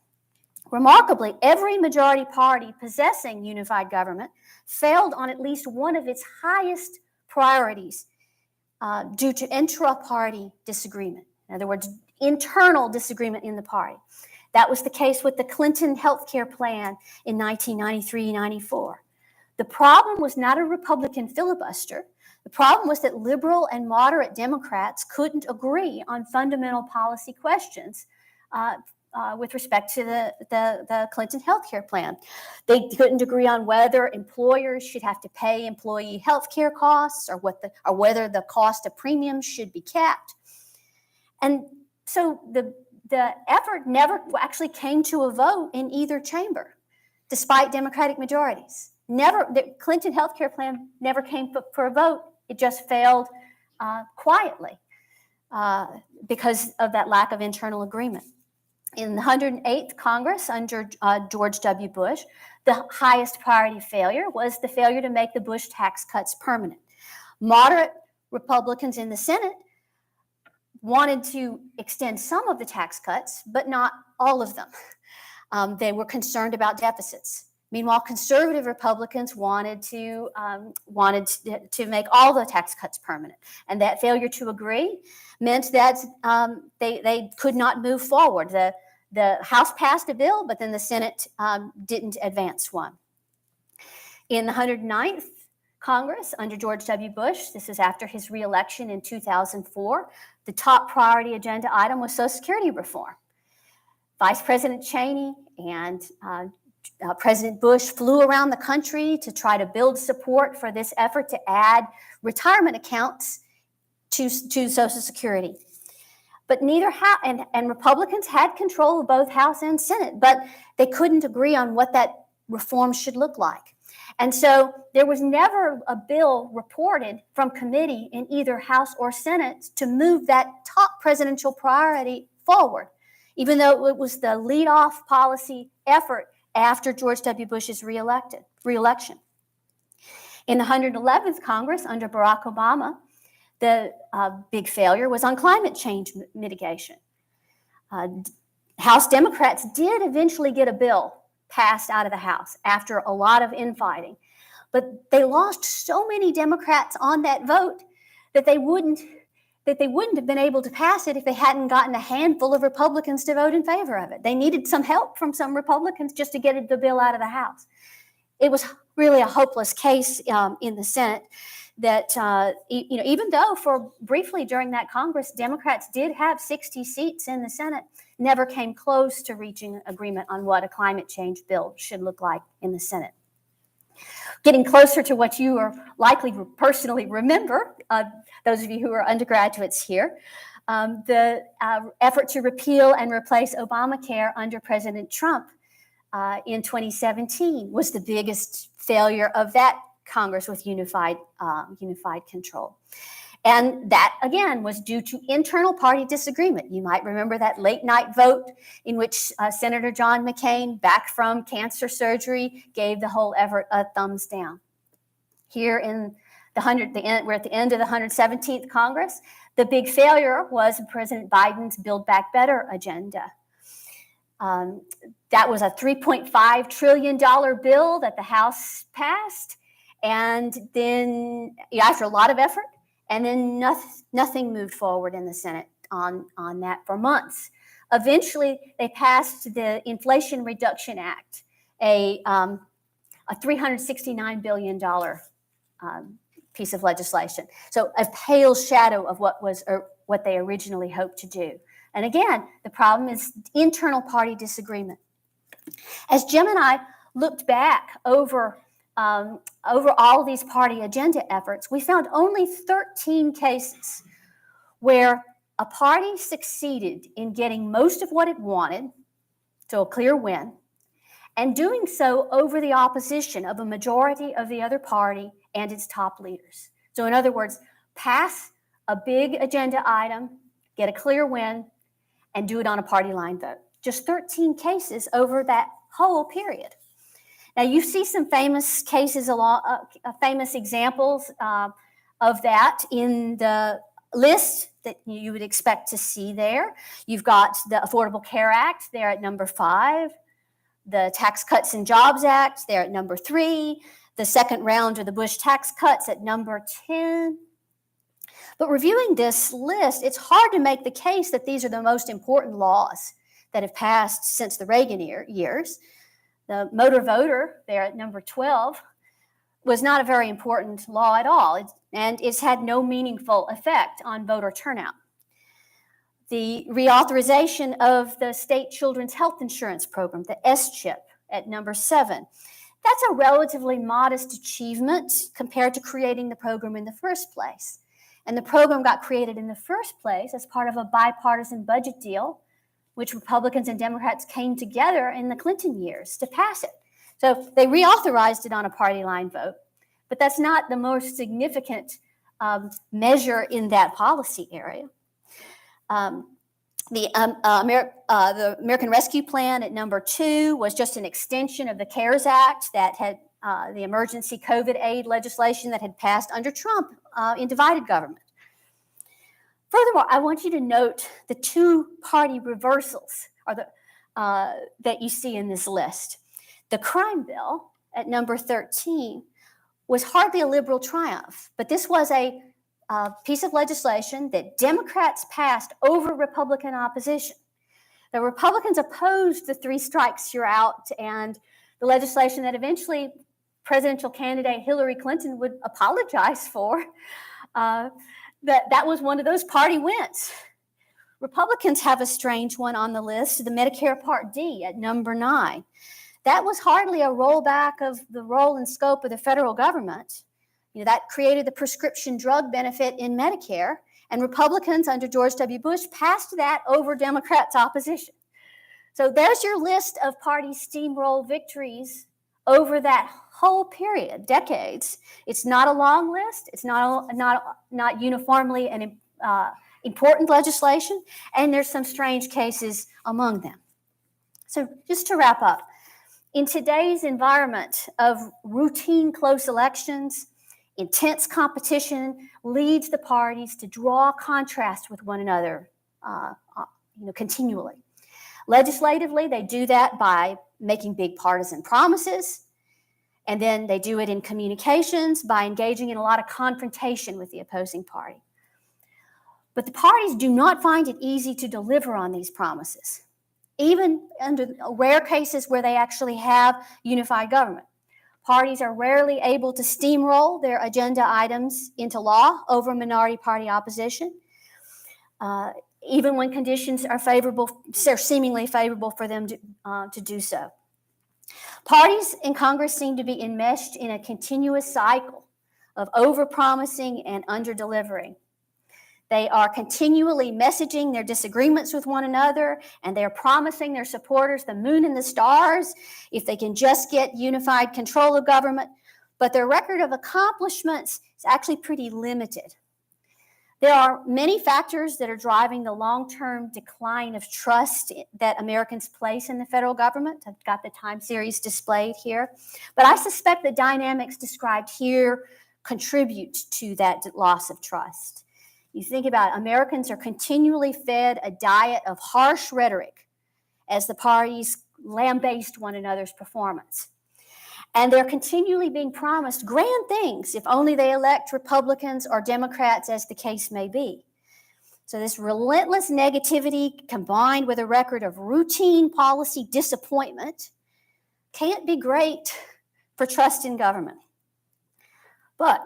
Remarkably, every majority party possessing unified government failed on at least one of its highest priorities due to intra-party disagreement. In other words, internal disagreement in the party. That was the case with the Clinton healthcare plan in 1993-94. The problem was not a Republican filibuster. The problem was that liberal and moderate Democrats couldn't agree on fundamental policy questions with respect to the Clinton healthcare plan. They couldn't agree on whether employers should have to pay employee healthcare costs or whether the cost of premiums should be capped. And so the effort never actually came to a vote in either chamber, despite Democratic majorities. The Clinton healthcare plan never came for a vote. It just failed quietly because of that lack of internal agreement. In the 108th Congress under George W. Bush, the highest priority failure was the failure to make the Bush tax cuts permanent. Moderate Republicans in the Senate wanted to extend some of the tax cuts, but not all of them. They were concerned about deficits. Meanwhile, conservative Republicans wanted to make all the tax cuts permanent, and that failure to agree meant that they could not move forward. The House passed a bill, but then the Senate didn't advance one. In the 109th Congress under George W. Bush, this is after his reelection in 2004, the top priority agenda item was Social Security reform. Vice President Cheney and President Bush flew around the country to try to build support for this effort to add retirement accounts to Social Security. But neither House and Republicans had control of both House and Senate, but they couldn't agree on what that reform should look like. And so there was never a bill reported from committee in either House or Senate to move that top presidential priority forward, even though it was the leadoff policy effort after George W. Bush's reelection. In the 111th Congress under Barack Obama, the big failure was on climate change mitigation. House Democrats did eventually get a bill passed out of the House after a lot of infighting. But they lost so many Democrats on that vote that they wouldn't have been able to pass it if they hadn't gotten a handful of Republicans to vote in favor of it. They needed some help from some Republicans just to get the bill out of the House. It was really a hopeless case in the Senate that, even though for briefly during that Congress, Democrats did have 60 seats in the Senate, never came close to reaching agreement on what a climate change bill should look like in the Senate. Getting closer to what you are likely personally remember, those of you who are undergraduates here, the effort to repeal and replace Obamacare under President Trump in 2017 was the biggest failure of that Congress with unified control. And that, again, was due to internal party disagreement. You might remember that late night vote in which Senator John McCain, back from cancer surgery, gave the whole effort a thumbs down. Here in we're at the end of the 117th Congress. The big failure was President Biden's Build Back Better agenda. That was a $3.5 trillion bill that the House passed. And then, after a lot of effort, and then nothing moved forward in the Senate on that for months. Eventually, they passed the Inflation Reduction Act, a $369 billion piece of legislation. So a pale shadow of what they originally hoped to do. And again, the problem is internal party disagreement. As Jim and I looked back over all these party agenda efforts, we found only 13 cases where a party succeeded in getting most of what it wanted, so a clear win, and doing so over the opposition of a majority of the other party and its top leaders. So in other words, pass a big agenda item, get a clear win, and do it on a party line vote. Just 13 cases over that whole period. Now, you see some famous cases, famous examples of that in the list that you would expect to see there. You've got the Affordable Care Act there at number 5, the Tax Cuts and Jobs Act there at number 3, the second round of the Bush tax cuts at number 10. But reviewing this list, it's hard to make the case that these are the most important laws that have passed since the Reagan years. The motor voter there at number 12 was not a very important law at all, and it's had no meaningful effect on voter turnout. The reauthorization of the state children's health insurance program, the SCHIP, at number 7. That's a relatively modest achievement compared to creating the program in the first place. And the program got created in the first place as part of a bipartisan budget deal, which Republicans and Democrats came together in the Clinton years to pass it. So they reauthorized it on a party line vote, but that's not the most significant measure in that policy area. The American Rescue Plan at number 2 was just an extension of the CARES Act that had the emergency COVID aid legislation that had passed under Trump in divided government. Furthermore, I want you to note the 2 party reversals that you see in this list. The crime bill at number 13 was hardly a liberal triumph, but this was a piece of legislation that Democrats passed over Republican opposition. The Republicans opposed the 3 strikes you're out and the legislation that eventually presidential candidate Hillary Clinton would apologize for. That was one of those party wins. Republicans have a strange one on the list, the Medicare Part D at number 9. That was hardly a rollback of the role and scope of the federal government. That created the prescription drug benefit in Medicare, and Republicans under George W. Bush passed that over Democrats' opposition. So there's your list of party steamroll victories over that whole period, decades. It's not a long list. It's not uniformly an important legislation, and there's some strange cases among them. So just to wrap up, in today's environment of routine close elections, intense competition leads the parties to draw contrast with one another continually. Legislatively, they do that by making big partisan promises. And then they do it in communications by engaging in a lot of confrontation with the opposing party. But the parties do not find it easy to deliver on these promises, even under rare cases where they actually have unified government. Parties are rarely able to steamroll their agenda items into law over minority party opposition, even when conditions are favorable, are seemingly favorable for them to do so. Parties in Congress seem to be enmeshed in a continuous cycle of overpromising and under-delivering. They are continually messaging their disagreements with one another, and they're promising their supporters the moon and the stars if they can just get unified control of government. But their record of accomplishments is actually pretty limited. There are many factors that are driving the long-term decline of trust that Americans place in the federal government. I've got the time series displayed here. But I suspect the dynamics described here contribute to that loss of trust. You think about it, Americans are continually fed a diet of harsh rhetoric as the parties lambaste one another's performance. And they're continually being promised grand things if only they elect Republicans or Democrats, as the case may be. So this relentless negativity combined with a record of routine policy disappointment can't be great for trust in government. But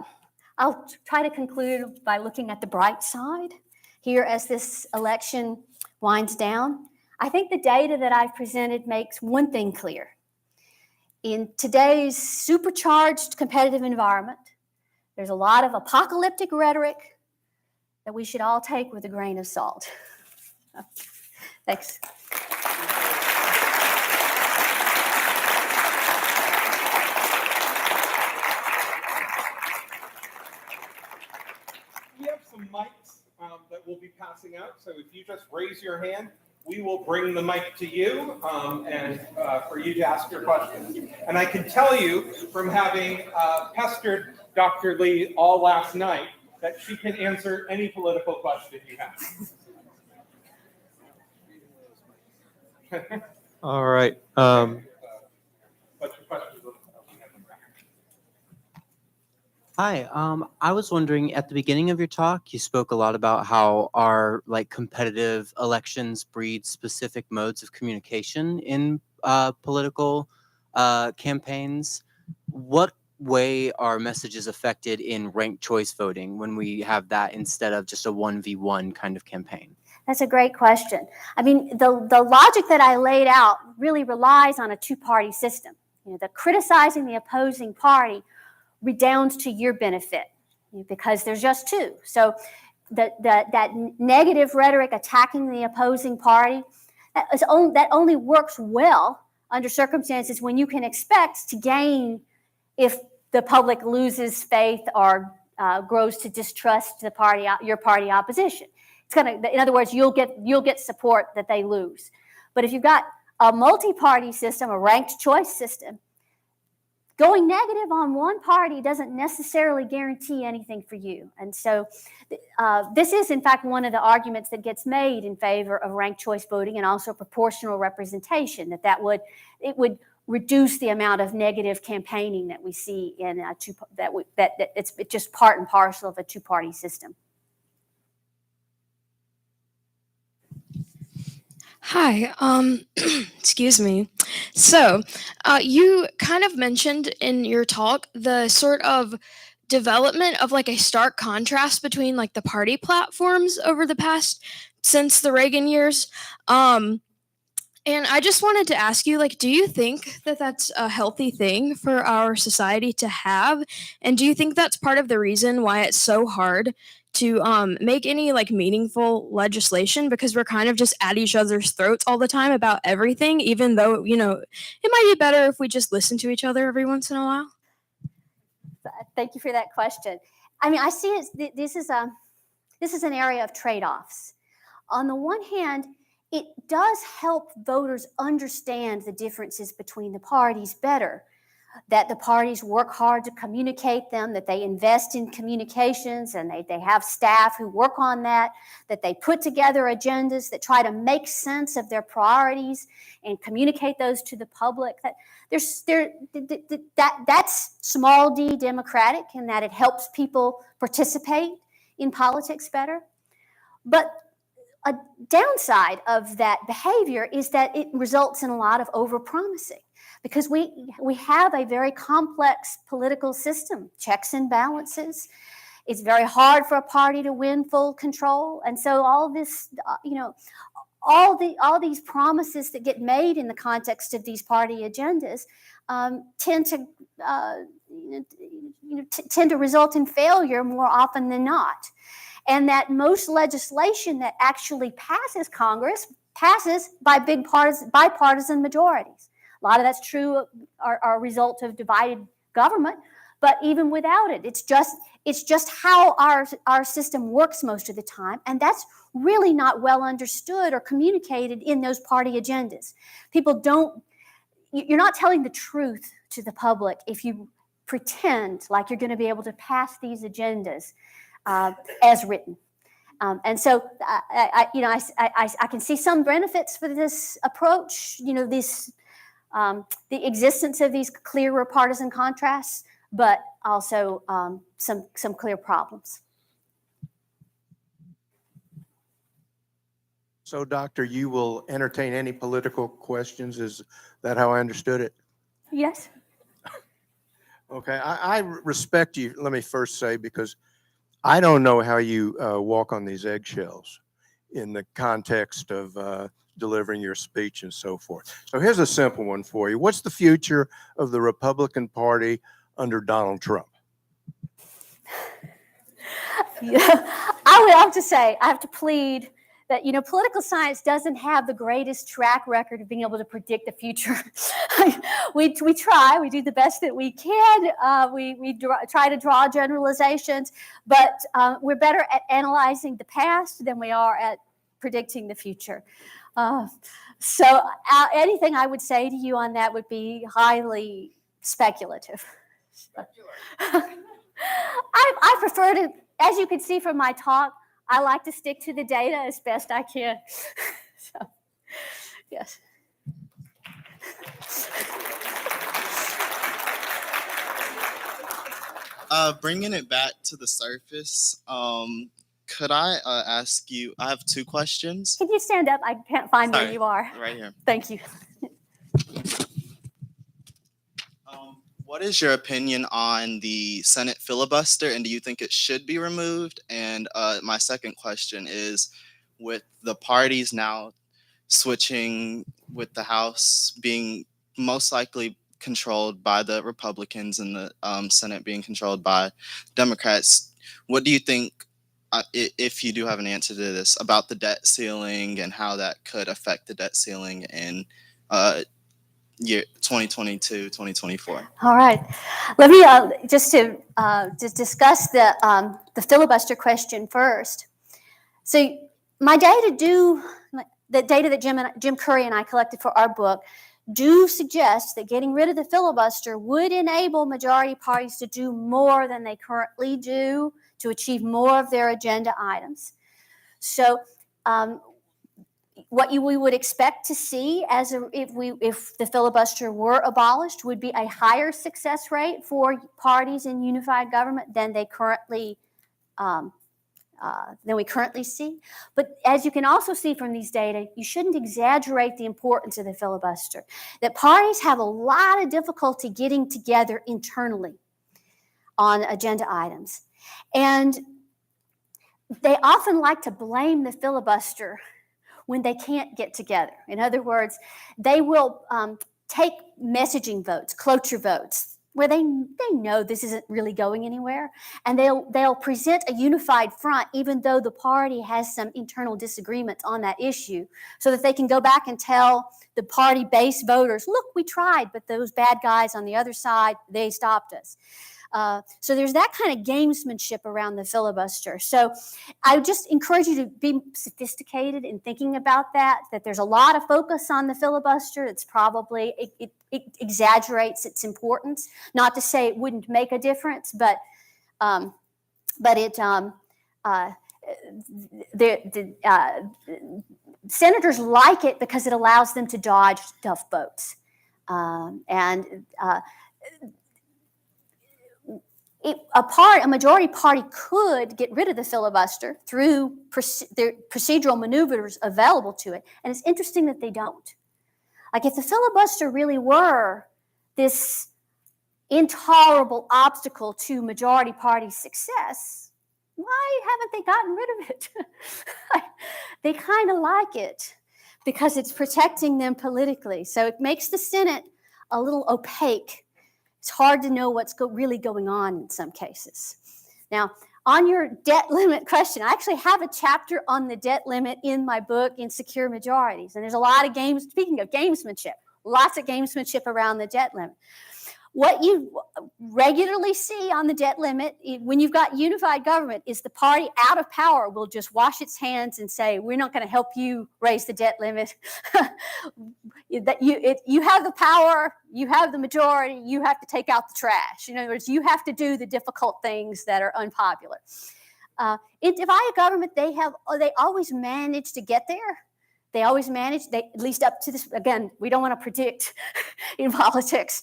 I'll try to conclude by looking at the bright side here as this election winds down. I think the data that I've presented makes one thing clear. In today's supercharged competitive environment, there's a lot of apocalyptic rhetoric that we should all take with a grain of salt. Thanks. We have some mics that we'll be passing out. So if you just raise your hand, we will bring the mic to you and for you to ask your questions. And I can tell you from having pestered Dr. Lee all last night that she can answer any political question you have. All right. What's your question? Hi. I was wondering, at the beginning of your talk, you spoke a lot about how our competitive elections breed specific modes of communication in political campaigns. What way are messages affected in ranked choice voting when we have that instead of just a 1v1 kind of campaign? That's a great question. I mean, the logic that I laid out really relies on a two-party system. You know, the criticizing the opposing party redounds to your benefit because there's just two. So that negative rhetoric attacking the opposing party, that only works well under circumstances when you can expect to gain if the public loses faith or grows to distrust the party, your party opposition. It's gonna, in other words, you'll get support that they lose. But if you've got a multi-party system, a ranked choice system, going negative on one party doesn't necessarily guarantee anything for you. And so this is, in fact, one of the arguments that gets made in favor of ranked choice voting and also proportional representation, it would reduce the amount of negative campaigning that we see in it's just part and parcel of a two-party system. Hi, excuse me. So, you kind of mentioned in your talk the sort of development of a stark contrast between the party platforms over the past since the Reagan years. And I just wanted to ask you, do you think that that's a healthy thing for our society to have? And do you think that's part of the reason why it's so hard to make any meaningful legislation, because we're kind of just at each other's throats all the time about everything, even though, it might be better if we just listen to each other every once in a while? Thank you for that question. I mean, I see it, this is an area of trade-offs. On the one hand, it does help voters understand the differences between the parties better that the parties work hard to communicate them, that they invest in communications, and they have staff who work on that, that they put together agendas that try to make sense of their priorities and communicate those to the public. That's small d democratic, in that it helps people participate in politics better. But a downside of that behavior is that it results in a lot of overpromising, because we have a very complex political system, checks and balances. It's very hard for a party to win full control, and so all this, all these promises that get made in the context of these party agendas tend to result in failure more often than not. And that most legislation that actually passes Congress passes by bipartisan majorities. A lot of that's true, are a result of divided government, but even without it, it's just how our system works most of the time, and that's really not well understood or communicated in those party agendas. You're not telling the truth to the public if you pretend like you're going to be able to pass these agendas as written. And so, I can see some benefits for this approach, the existence of these clearer partisan contrasts, but also some clear problems. So, Doctor, you will entertain any political questions? Is that how I understood it? Yes. Okay, I respect you, let me first say, because I don't know how you walk on these eggshells in the context of delivering your speech and so forth. So here's a simple one for you. What's the future of the Republican Party under Donald Trump? I would have to say, I have to plead that, political science doesn't have the greatest track record of being able to predict the future. we try, we do the best that we can. We try to draw generalizations, but we're better at analyzing the past than we are at predicting the future. So anything I would say to you on that would be highly speculative. I prefer to, as you can see from my talk, I like to stick to the data as best I can. So, yes. Bringing it back to the surface, could I ask you, I have two questions. Can you stand up? I can't find where Sorry, you are. right here. Thank you. What is your opinion on the Senate filibuster, and do you think it should be removed? And my second question is, with the parties now switching, with the House being most likely controlled by the Republicans and the Senate being controlled by Democrats, what do you think, if you do have an answer to this, about the debt ceiling and how that could affect the debt ceiling in year 2022, 2024? All right. Let me just discuss the filibuster question first. So the data that Jim Curry and I collected for our book do suggest that getting rid of the filibuster would enable majority parties to do more than they currently do to achieve more of their agenda items. So what we would expect to see if the filibuster were abolished would be a higher success rate for parties in unified government than we currently see. But as you can also see from these data, you shouldn't exaggerate the importance of the filibuster. That parties have a lot of difficulty getting together internally on agenda items, and they often like to blame the filibuster when they can't get together. In other words, they will take messaging votes, cloture votes, where they know this isn't really going anywhere, and they'll present a unified front even though the party has some internal disagreements on that issue, so that they can go back and tell the party base voters, look, we tried, but those bad guys on the other side, they stopped us. So there's that kind of gamesmanship around the filibuster. So I just encourage you to be sophisticated in thinking about that there's a lot of focus on the filibuster. It's probably, it exaggerates its importance. Not to say it wouldn't make a difference, but senators like it because it allows them to dodge tough votes. A majority party could get rid of the filibuster through the procedural maneuvers available to it. And it's interesting that they don't. Like, if the filibuster really were this intolerable obstacle to majority party success, why haven't they gotten rid of it? They kind of like it because it's protecting them politically. So it makes the Senate a little opaque. It's hard to know what's really going on in some cases. Now, on your debt limit question, I actually have a chapter on the debt limit in my book, Insecure Majorities. And there's a lot of games, speaking of gamesmanship, lots of gamesmanship around the debt limit. What you regularly see on the debt limit when you've got unified government is the party out of power will just wash its hands and say, we're not going to help you raise the debt limit. You have the power, you have the majority, you have to take out the trash. In other words, you have to do the difficult things that are unpopular. In divided government, they always manage to get there. They always manage, at least up to this, again, we don't want to predict in politics.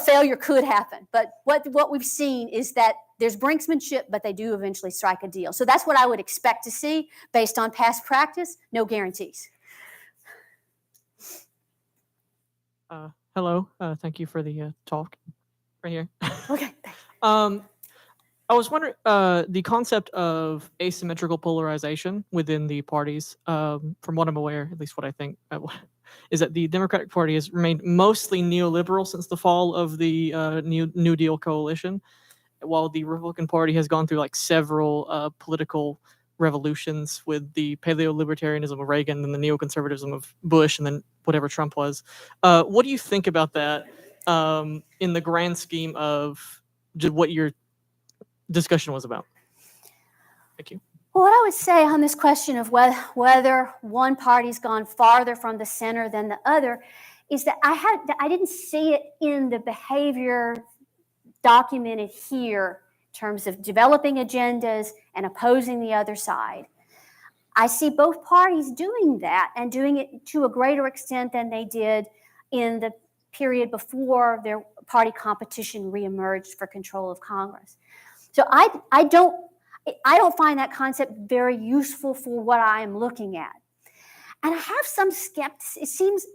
Failure could happen. But what we've seen is that there's brinksmanship, but they do eventually strike a deal. So that's what I would expect to see based on past practice. No guarantees. Hello. Thank you for the talk right here. Okay. I was wondering, the concept of asymmetrical polarization within the parties, from what I'm aware, at least what I think, is that the Democratic Party has remained mostly neoliberal since the fall of the New Deal coalition, while the Republican Party has gone through like several political revolutions with the paleo-libertarianism of Reagan and the neoconservatism of Bush and then whatever Trump was. What do you think about that in the grand scheme of what your discussion was about? Thank you. Well, what I would say on this question of whether one party's gone farther from the center than the other is that I didn't see it in the behavior documented here in terms of developing agendas and opposing the other side. I see both parties doing that and doing it to a greater extent than they did in the period before their party competition reemerged for control of Congress. So I don't find that concept very useful for what I am looking at. And I have some skepticism, it seems,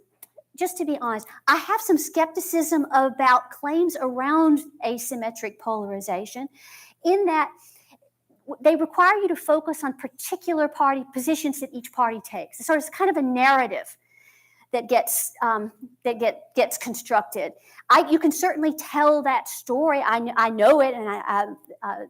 just to be honest, I have some skepticism about claims around asymmetric polarization in that they require you to focus on particular party positions that each party takes. So it's kind of a narrative that gets constructed. You can certainly tell that story. I know it, and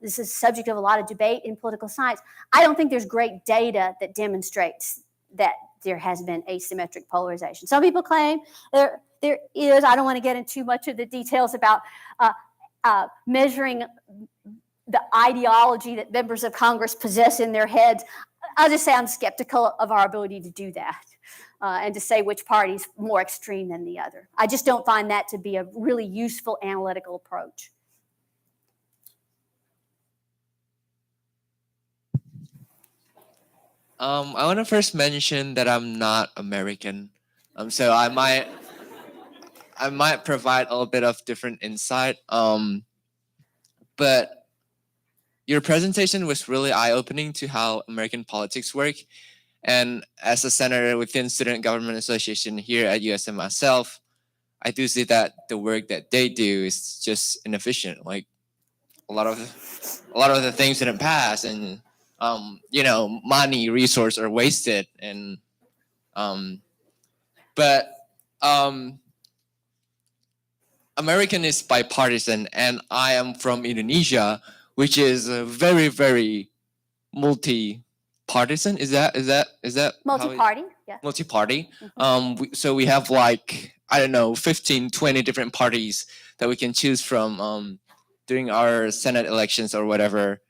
this is a subject of a lot of debate in political science. I don't think there's great data that demonstrates that there has been asymmetric polarization. Some people claim there is. I don't want to get into too much of the details about measuring the ideology that members of Congress possess in their heads. I'll just say I'm skeptical of our ability to do that. And to say which party is more extreme than the other. I just don't find that to be a really useful analytical approach. I want to first mention that I'm not American, so I might provide a little bit of different insight. But your presentation was really eye-opening to how American politics work. And as a senator within Student Government Association here at USM myself, I do see that the work that they do is just inefficient. Like a lot of the things didn't pass, and money, resource are wasted. And American is bipartisan, and I am from Indonesia, which is a very, very multi-partisan. Is that multi-party? Yeah. Multi-party. So we have 15, 20 different parties that we can choose from. during our Senate elections or whatever.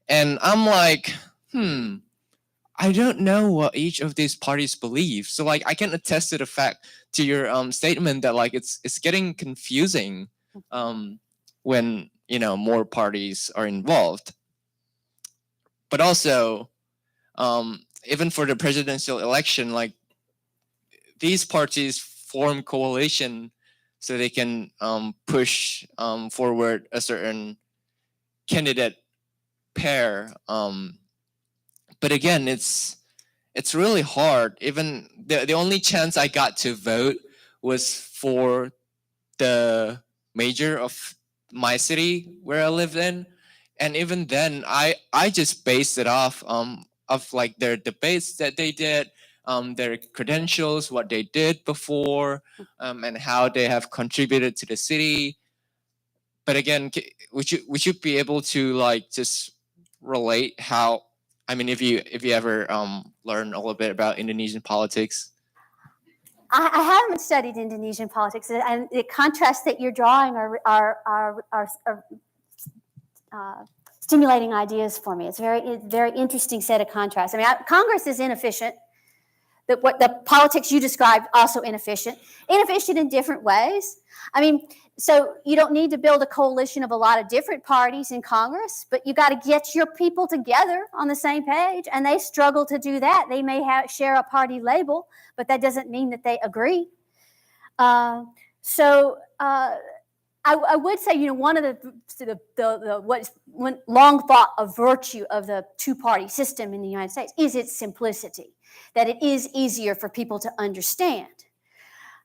And I'm like, I don't know what each of these parties believe. So like I can attest to the fact to your statement that like it's getting confusing when more parties are involved. But also, even for the presidential election, like these parties form coalition so they can push forward a certain candidate pair. But again, it's really hard. Even the only chance I got to vote was for the mayor of my city where I lived in, and even then, I just based it off of like their debates that they did, their credentials, what they did before, and how they have contributed to the city. But again, would you be able to like just relate how? I mean, if you ever learn a little bit about Indonesian politics. I haven't studied Indonesian politics, and the contrasts that you're drawing are stimulating ideas for me. It's a very interesting set of contrasts. I mean, Congress is inefficient. What the politics you described also inefficient in different ways. I mean, so you don't need to build a coalition of a lot of different parties in Congress, but you got to get your people together on the same page, and they struggle to do that. They may share a party label, but that doesn't mean that they agree. I would say, one of one long thought of virtue of the two-party system in the United States is its simplicity, that it is easier for people to understand.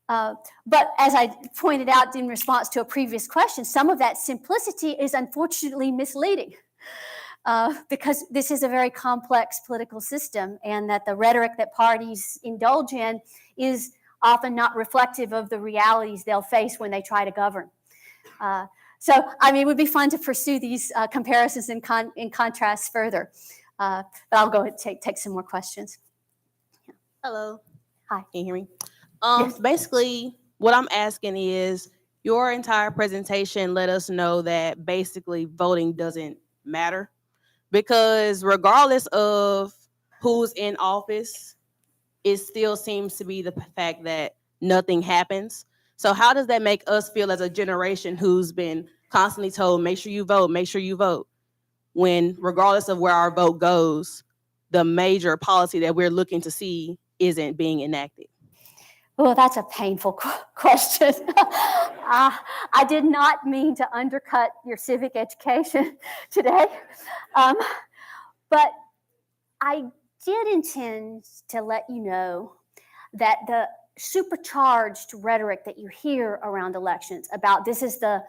But as I pointed out in response to a previous question, some of that simplicity is unfortunately misleading because this is a very complex political system, and that the rhetoric that parties indulge in is often not reflective of the realities they'll face when they try to govern. So, I mean, it would be fun to pursue these comparisons and contrasts further. But I'll go ahead and take some more questions. Hello. Hi. Can you hear me? Yes. Basically, what I'm asking is, your entire presentation let us know that basically voting doesn't matter, because regardless of who's in office, it still seems to be the fact that nothing happens. So how does that make us feel as a generation who's been constantly told, make sure you vote, when regardless of where our vote goes, the major policy that we're looking to see isn't being enacted? Well, that's a painful question. I did not mean to undercut your civic education today, but I did intend to let you know that the supercharged rhetoric that you hear around elections about this is the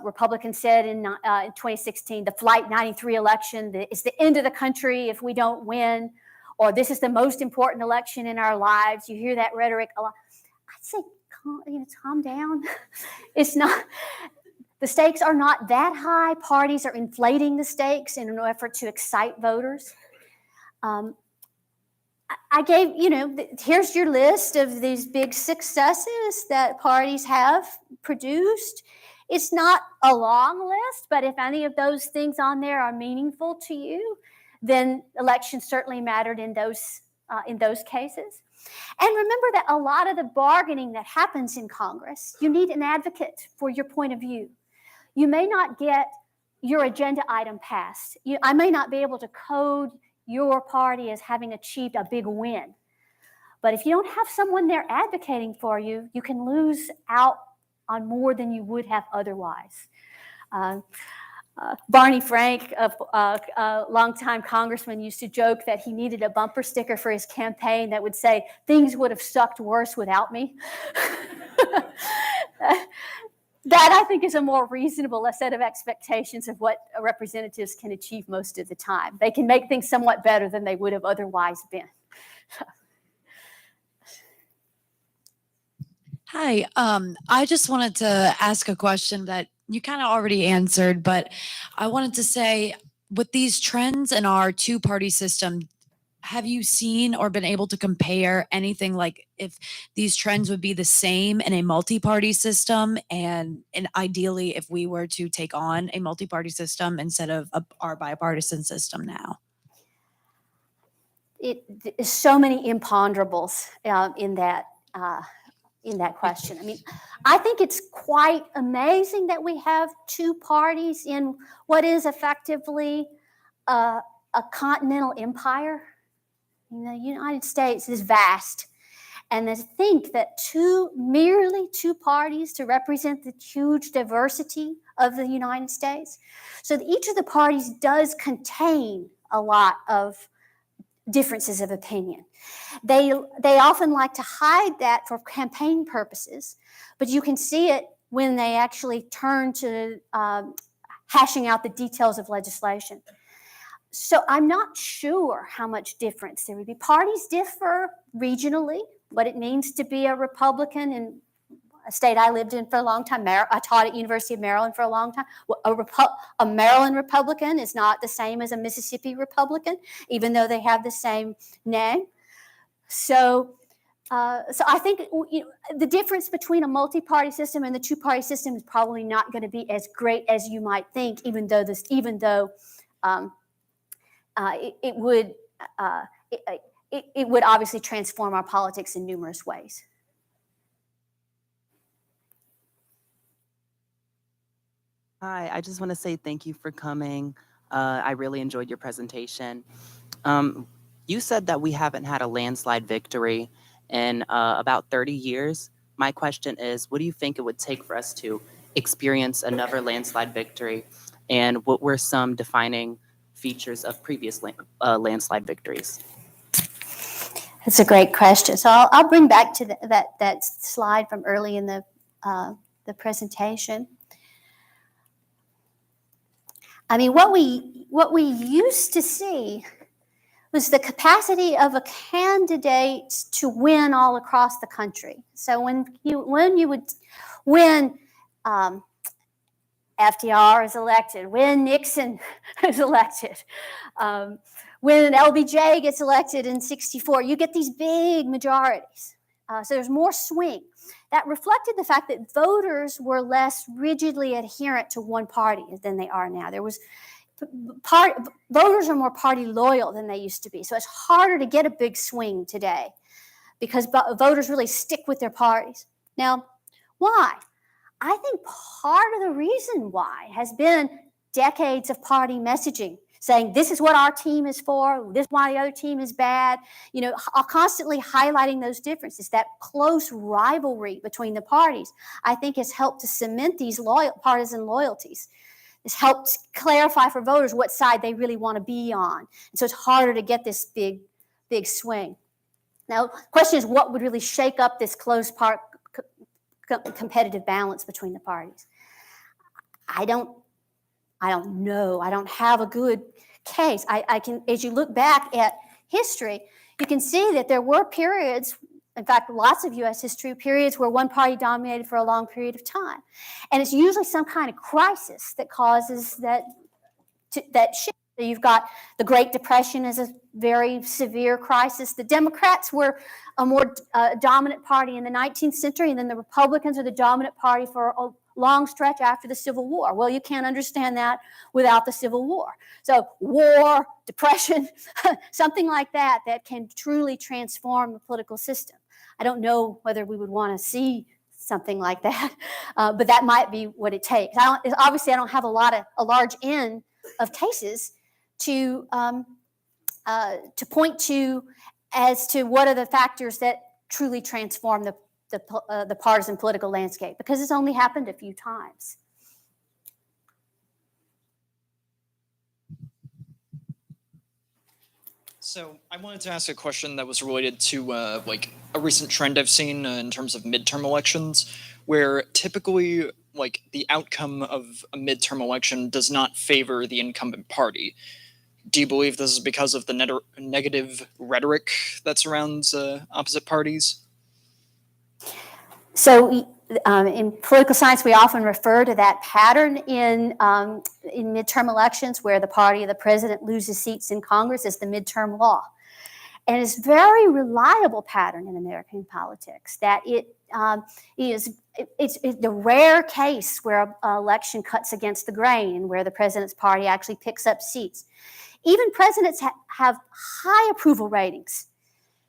Republicans said in 2016, the Flight 93 election, it's the end of the country if we don't win, or this is the most important election in our lives. You hear that rhetoric a lot. I'd say, calm down. It's not, the stakes are not that high. Parties are inflating the stakes in an effort to excite voters. I gave, here's your list of these big successes that parties have produced. It's not a long list, but if any of those things on there are meaningful to you, then elections certainly mattered in those cases. And remember that a lot of the bargaining that happens in Congress, you need an advocate for your point of view. You may not get your agenda item passed. I may not be able to code your party as having achieved a big win. But if you don't have someone there advocating for you, you can lose out on more than you would have otherwise. Barney Frank, a longtime congressman, used to joke that he needed a bumper sticker for his campaign that would say, "Things would have sucked worse without me." That, I think, is a more reasonable set of expectations of what representatives can achieve most of the time. They can make things somewhat better than they would have otherwise been. Hi, I just wanted to ask a question that you kind of already answered, but I wanted to say, with these trends in our two-party system, have you seen or been able to compare anything like if these trends would be the same in a multi-party system and ideally if we were to take on a multi-party system instead of our bipartisan system now? There's so many imponderables in that question. I mean, I think it's quite amazing that we have two parties in what is effectively a continental empire. You know, the United States is vast, and to think that merely two parties to represent the huge diversity of the United States. So that each of the parties does contain a lot of differences of opinion. They often like to hide that for campaign purposes, but you can see it when they actually turn to hashing out the details of legislation. So I'm not sure how much difference there would be. Parties differ regionally, what it means to be a Republican in a state I lived in for a long time. I taught at University of Maryland for a long time. A Maryland Republican is not the same as a Mississippi Republican, even though they have the same name. So I think the difference between a multi-party system and the two-party system is probably not going to be as great as you might think, even though it would obviously transform our politics in numerous ways. Hi, I just want to say thank you for coming. I really enjoyed your presentation. You said that we haven't had a landslide victory in about 30 years. My question is, what do you think it would take for us to experience another landslide victory? And what were some defining features of previous landslide victories? That's a great question. So I'll bring back to that slide from early in the presentation. I mean, what we used to see was the capacity of a candidate to win all across the country. So when you would FDR is elected, when Nixon is elected, when LBJ gets elected in '64, you get these big majorities. So there's more swing. That reflected the fact that voters were less rigidly adherent to one party than they are now. Voters are more party loyal than they used to be. So it's harder to get a big swing today because voters really stick with their parties. Now, why? I think part of the reason why has been decades of party messaging, saying this is what our team is for, this is why the other team is bad, constantly highlighting those differences. That close rivalry between the parties, I think, has helped to cement these partisan loyalties. It's helped clarify for voters what side they really want to be on. And so it's harder to get this big swing. Now, the question is, what would really shake up this close competitive balance between the parties? I don't know. I don't have a good case. I can, as you look back at history, you can see that there were periods, in fact, lots of U.S. history, periods where one party dominated for a long period of time. And it's usually some kind of crisis that causes that shift. So you've got the Great Depression as a very severe crisis. The Democrats were a more dominant party in the 19th century, and then the Republicans are the dominant party for a long stretch after the Civil War. Well, you can't understand that without the Civil War. So war, depression, something like that can truly transform the political system. I don't know whether we would want to see something like that, but that might be what it takes. Obviously, I don't have a large N of cases to point to as to what are the factors that truly transform the partisan political landscape, because it's only happened a few times. So I wanted to ask a question that was related to like a recent trend I've seen in terms of midterm elections, where typically like the outcome of a midterm election does not favor the incumbent party. Do you believe this is because of the negative rhetoric that surrounds opposite parties? So in political science, we often refer to that pattern in midterm elections where the party of the president loses seats in Congress as the midterm law. And it's a very reliable pattern in American politics that it's the rare case where an election cuts against the grain, where the president's party actually picks up seats. Even presidents have high approval ratings,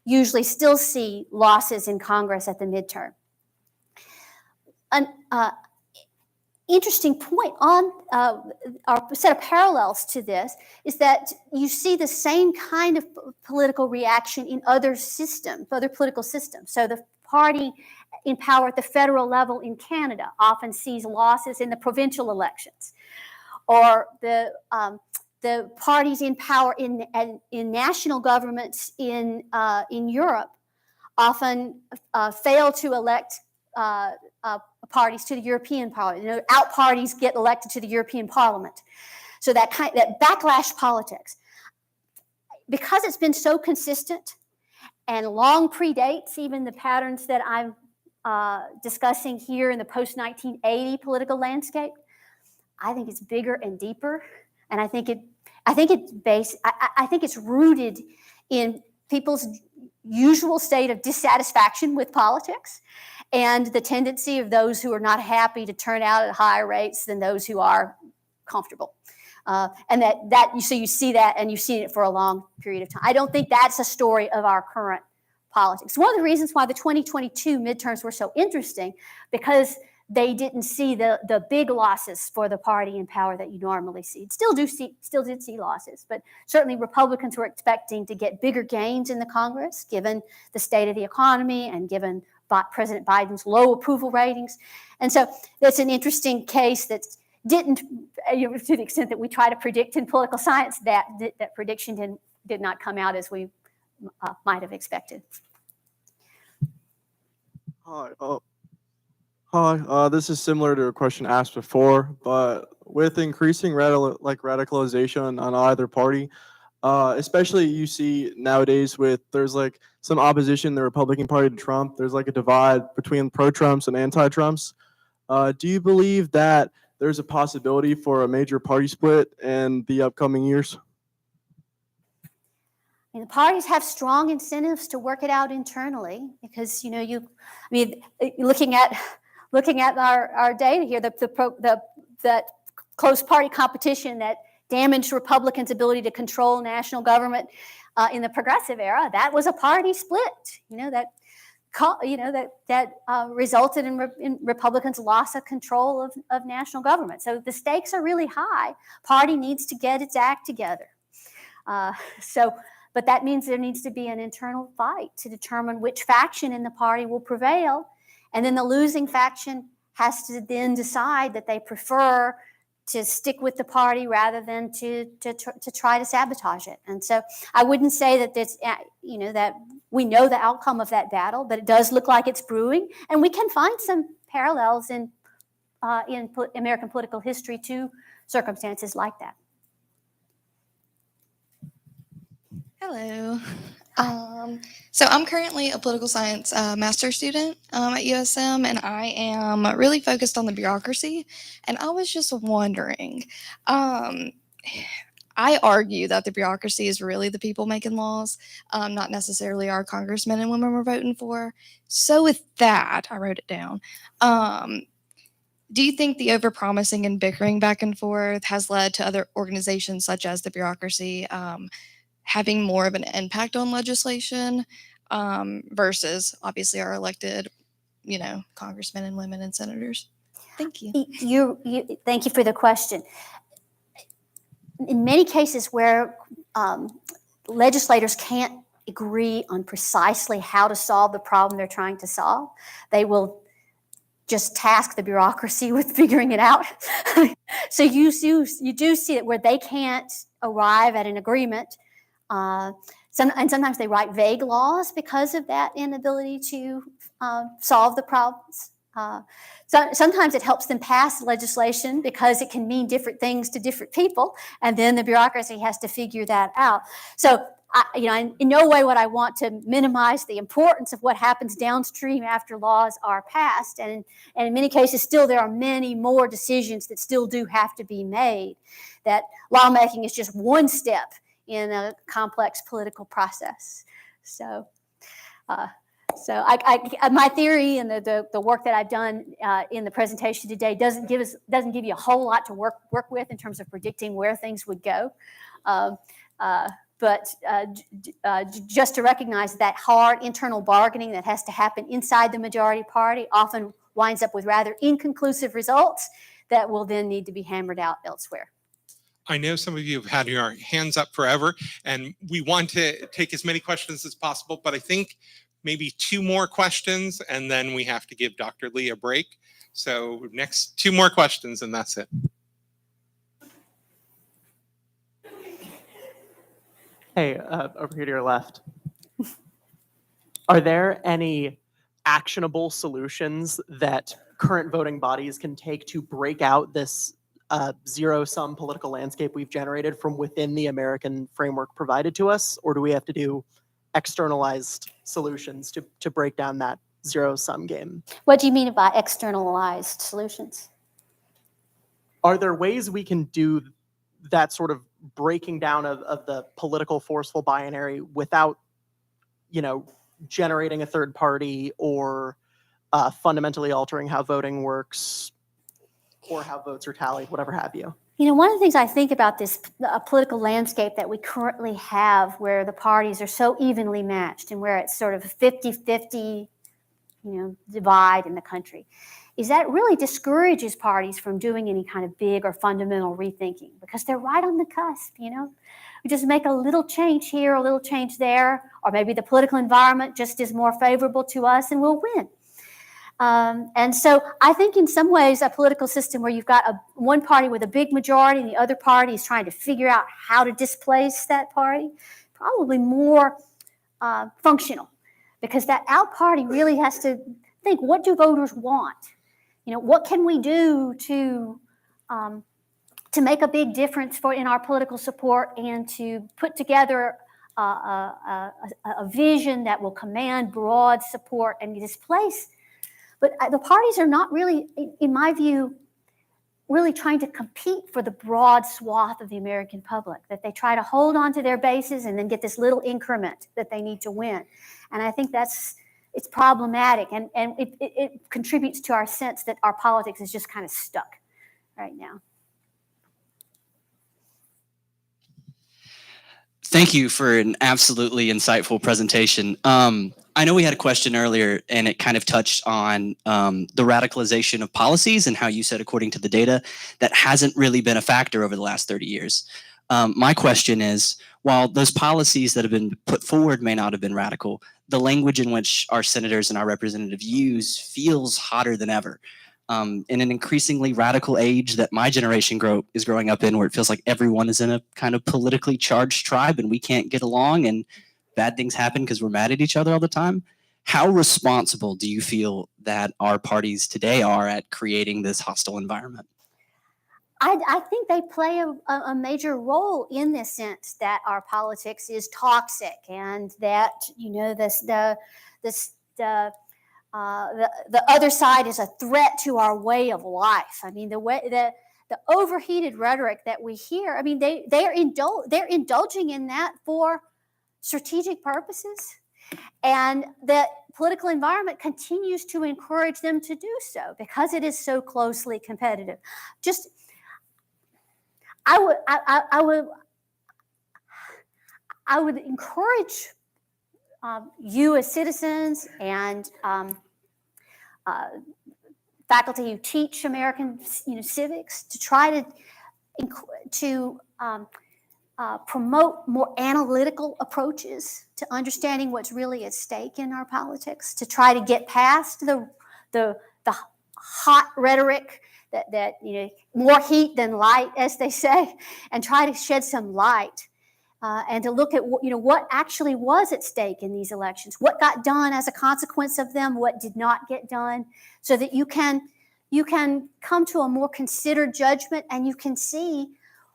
usually still see losses in Congress at the midterm. An interesting point on our set of parallels to this is that you see the same kind of political reaction in other systems, other political systems. So the party in power at the federal level in Canada often sees losses in the provincial elections, or the parties in power in national governments in Europe often fail to elect parties to the European Parliament. Out parties get elected to the European Parliament. So that backlash politics, because it's been so consistent and long predates even the patterns that I'm discussing here in the post-1980 political landscape, I think it's bigger and deeper, and I think it's rooted in people's usual state of dissatisfaction with politics, and the tendency of those who are not happy to turn out at higher rates than those who are comfortable. And so you see that, and you've seen it for a long period of time. I don't think that's a story of our current politics. One of the reasons why the 2022 midterms were so interesting, because they didn't see the big losses for the party in power that you normally see. Still did see losses, but certainly Republicans were expecting to get bigger gains in the Congress, given the state of the economy and given President Biden's low approval ratings. And so that's an interesting case that didn't, to the extent that we try to predict in political science, that prediction did not come out as we might have expected. Hi, this is similar to a question asked before, but with increasing radicalization on either party, especially you see nowadays there's like some opposition in the Republican Party to Trump. There's like a divide between pro-Trumps and anti-Trumps. Do you believe that there's a possibility for a major party split in the upcoming years? I mean, the parties have strong incentives to work it out internally because looking at our data here, that close party competition that damaged Republicans' ability to control national government in the progressive era, that was a party split. That resulted in Republicans' loss of control of national government. So the stakes are really high. Party needs to get its act together. But that means there needs to be an internal fight to determine which faction in the party will prevail. And then the losing faction has to then decide that they prefer to stick with the party rather than to try to sabotage it. And so I wouldn't say that that we know the outcome of that battle, but it does look like it's brewing. And we can find some parallels in American political history to circumstances like that. Hello. So I'm currently a political science master's student at USM, and I am really focused on the bureaucracy. And I was just wondering, I argue that the bureaucracy is really the people making laws, not necessarily our congressmen and women we're voting for. So with that, I wrote it down. Do you think the overpromising and bickering back and forth has led to other organizations such as the bureaucracy having more of an impact on legislation versus obviously our elected, congressmen and women and senators? Thank you. Thank you for the question. In many cases where legislators can't agree on precisely how to solve the problem they're trying to solve, they will just task the bureaucracy with figuring it out. So you do see it where they can't arrive at an agreement. Sometimes they write vague laws because of that inability to solve the problems. Sometimes it helps them pass legislation because it can mean different things to different people, and then the bureaucracy has to figure that out. So, in no way would I want to minimize the importance of what happens downstream after laws are passed, and in many cases, still there are many more decisions that still do have to be made. That lawmaking is just one step in a complex political process. So, my theory and the work that I've done in the presentation today doesn't give you a whole lot to work with in terms of predicting where things would go. But just to recognize that hard internal bargaining that has to happen inside the majority party often winds up with rather inconclusive results that will then need to be hammered out elsewhere. I know some of you have had your hands up forever, and we want to take as many questions as possible, but I think maybe 2 more questions, and then we have to give Dr. Lee a break. So next 2 more questions, and that's it. Hey, over here to your left. Are there any actionable solutions that current voting bodies can take to break out this zero-sum political landscape we've generated from within the American framework provided to us? Or do we have to do externalized solutions to break down that zero-sum game? What do you mean by externalized solutions? Are there ways we can do that sort of breaking down of the political forceful binary without, generating a third party or fundamentally altering how voting works or how votes are tallied, whatever have you? One of the things I think about this political landscape that we currently have, where the parties are so evenly matched and where it's sort of a 50-50, divide in the country, is that it really discourages parties from doing any kind of big or fundamental rethinking because they're right on the cusp, We just make a little change here, a little change there, or maybe the political environment just is more favorable to us and we'll win. And so I think in some ways a political system where you've got one party with a big majority and the other party is trying to figure out how to displace that party, probably more functional, because that out party really has to think, what do voters want? What can we do to make a big difference in our political support and to put together a vision that will command broad support and displace. But the parties are not really, in my view, really trying to compete for the broad swath of the American public, that they try to hold on to their bases and then get this little increment that they need to win. And I think it's problematic, and it contributes to our sense that our politics is just kind of stuck right now. Thank you for an absolutely insightful presentation. I know we had a question earlier and it kind of touched on the radicalization of policies and how you said, according to the data, that hasn't really been a factor over the last 30 years. My question is, while those policies that have been put forward may not have been radical, the language in which our senators and our representatives use feels hotter than ever. In an increasingly radical age that my generation is growing up in, where it feels like everyone is in a kind of politically charged tribe and we can't get along and bad things happen because we're mad at each other all the time. How responsible do you feel that our parties today are at creating this hostile environment? I think they play a major role in the sense that our politics is toxic and that, the other side is a threat to our way of life. I mean, the overheated rhetoric that we hear, I mean, they're indulging in that for strategic purposes, and the political environment continues to encourage them to do so because it is so closely competitive. I would encourage you as citizens and faculty who teach American civics to try to promote more analytical approaches to understanding what's really at stake in our politics, to try to get past the hot rhetoric that more heat than light, as they say, and try to shed some light and to look at what actually was at stake in these elections, what got done as a consequence of them, what did not get done, so that you can come to a more considered judgment and you can see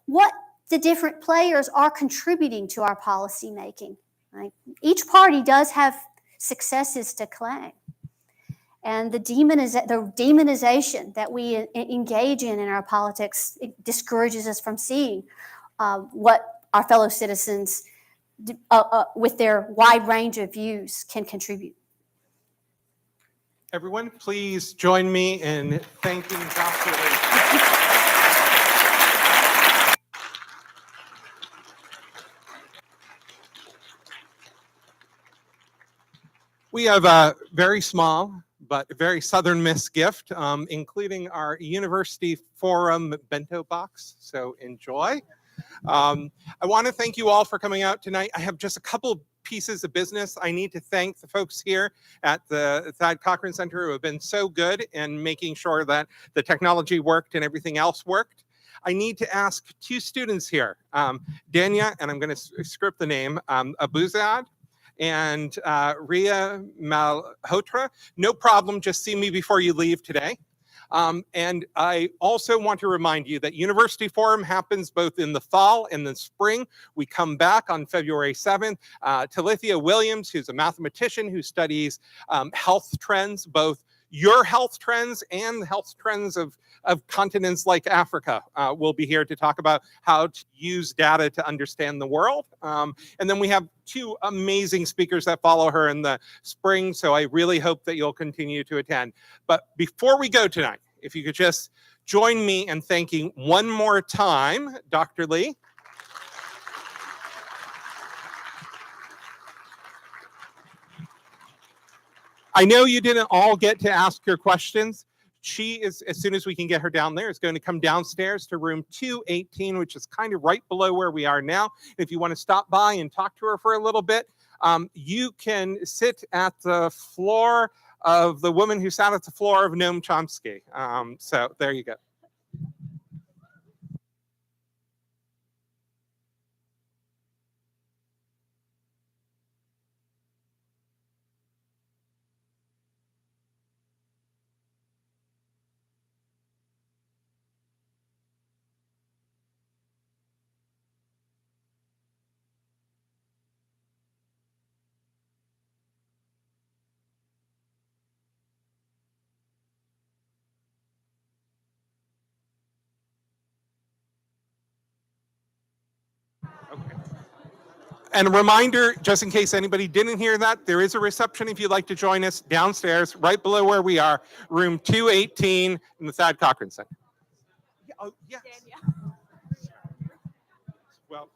what the different players are contributing to our policy making. Right? Each party does have successes to claim. And the demonization that we engage in our politics, it discourages us from seeing what our fellow citizens with their wide range of views can contribute. Everyone, please join me in thanking Dr. Lee. We have a very small but very Southern Miss gift, including our University Forum bento box, so enjoy. I want to thank you all for coming out tonight. I have just a couple pieces of business. I need to thank the folks here at the Thad Cochran Center who have been so good in making sure that the technology worked and everything else worked. I need to ask two students here, Dania, and I'm going to script the name, Abuzad, and Ria Malhotra. No problem, just see me before you leave today. And I also want to remind you that University Forum happens both in the fall and the spring. We come back on February 7th. Talithia Williams, who's a mathematician who studies health trends, both your health trends and the health trends of continents like Africa, will be here to talk about how to use data to understand the world. And then we have two amazing speakers that follow her in the spring, so I really hope that you'll continue to attend. But before we go tonight, if you could just join me in thanking one more time Dr. Lee. I know you didn't all get to ask your questions. She is, as soon as we can get her down there, is going to come downstairs to room 218, which is kind of right below where we are now. If you want to stop by and talk to her for a little bit, you can sit at the floor of the woman who sat at the floor of Noam Chomsky. So there you go. And a reminder, just in case anybody didn't hear that, there is a reception if you'd like to join us downstairs, right below where we are, room 218 in the Thad Cochran Center. Oh, yes. Well.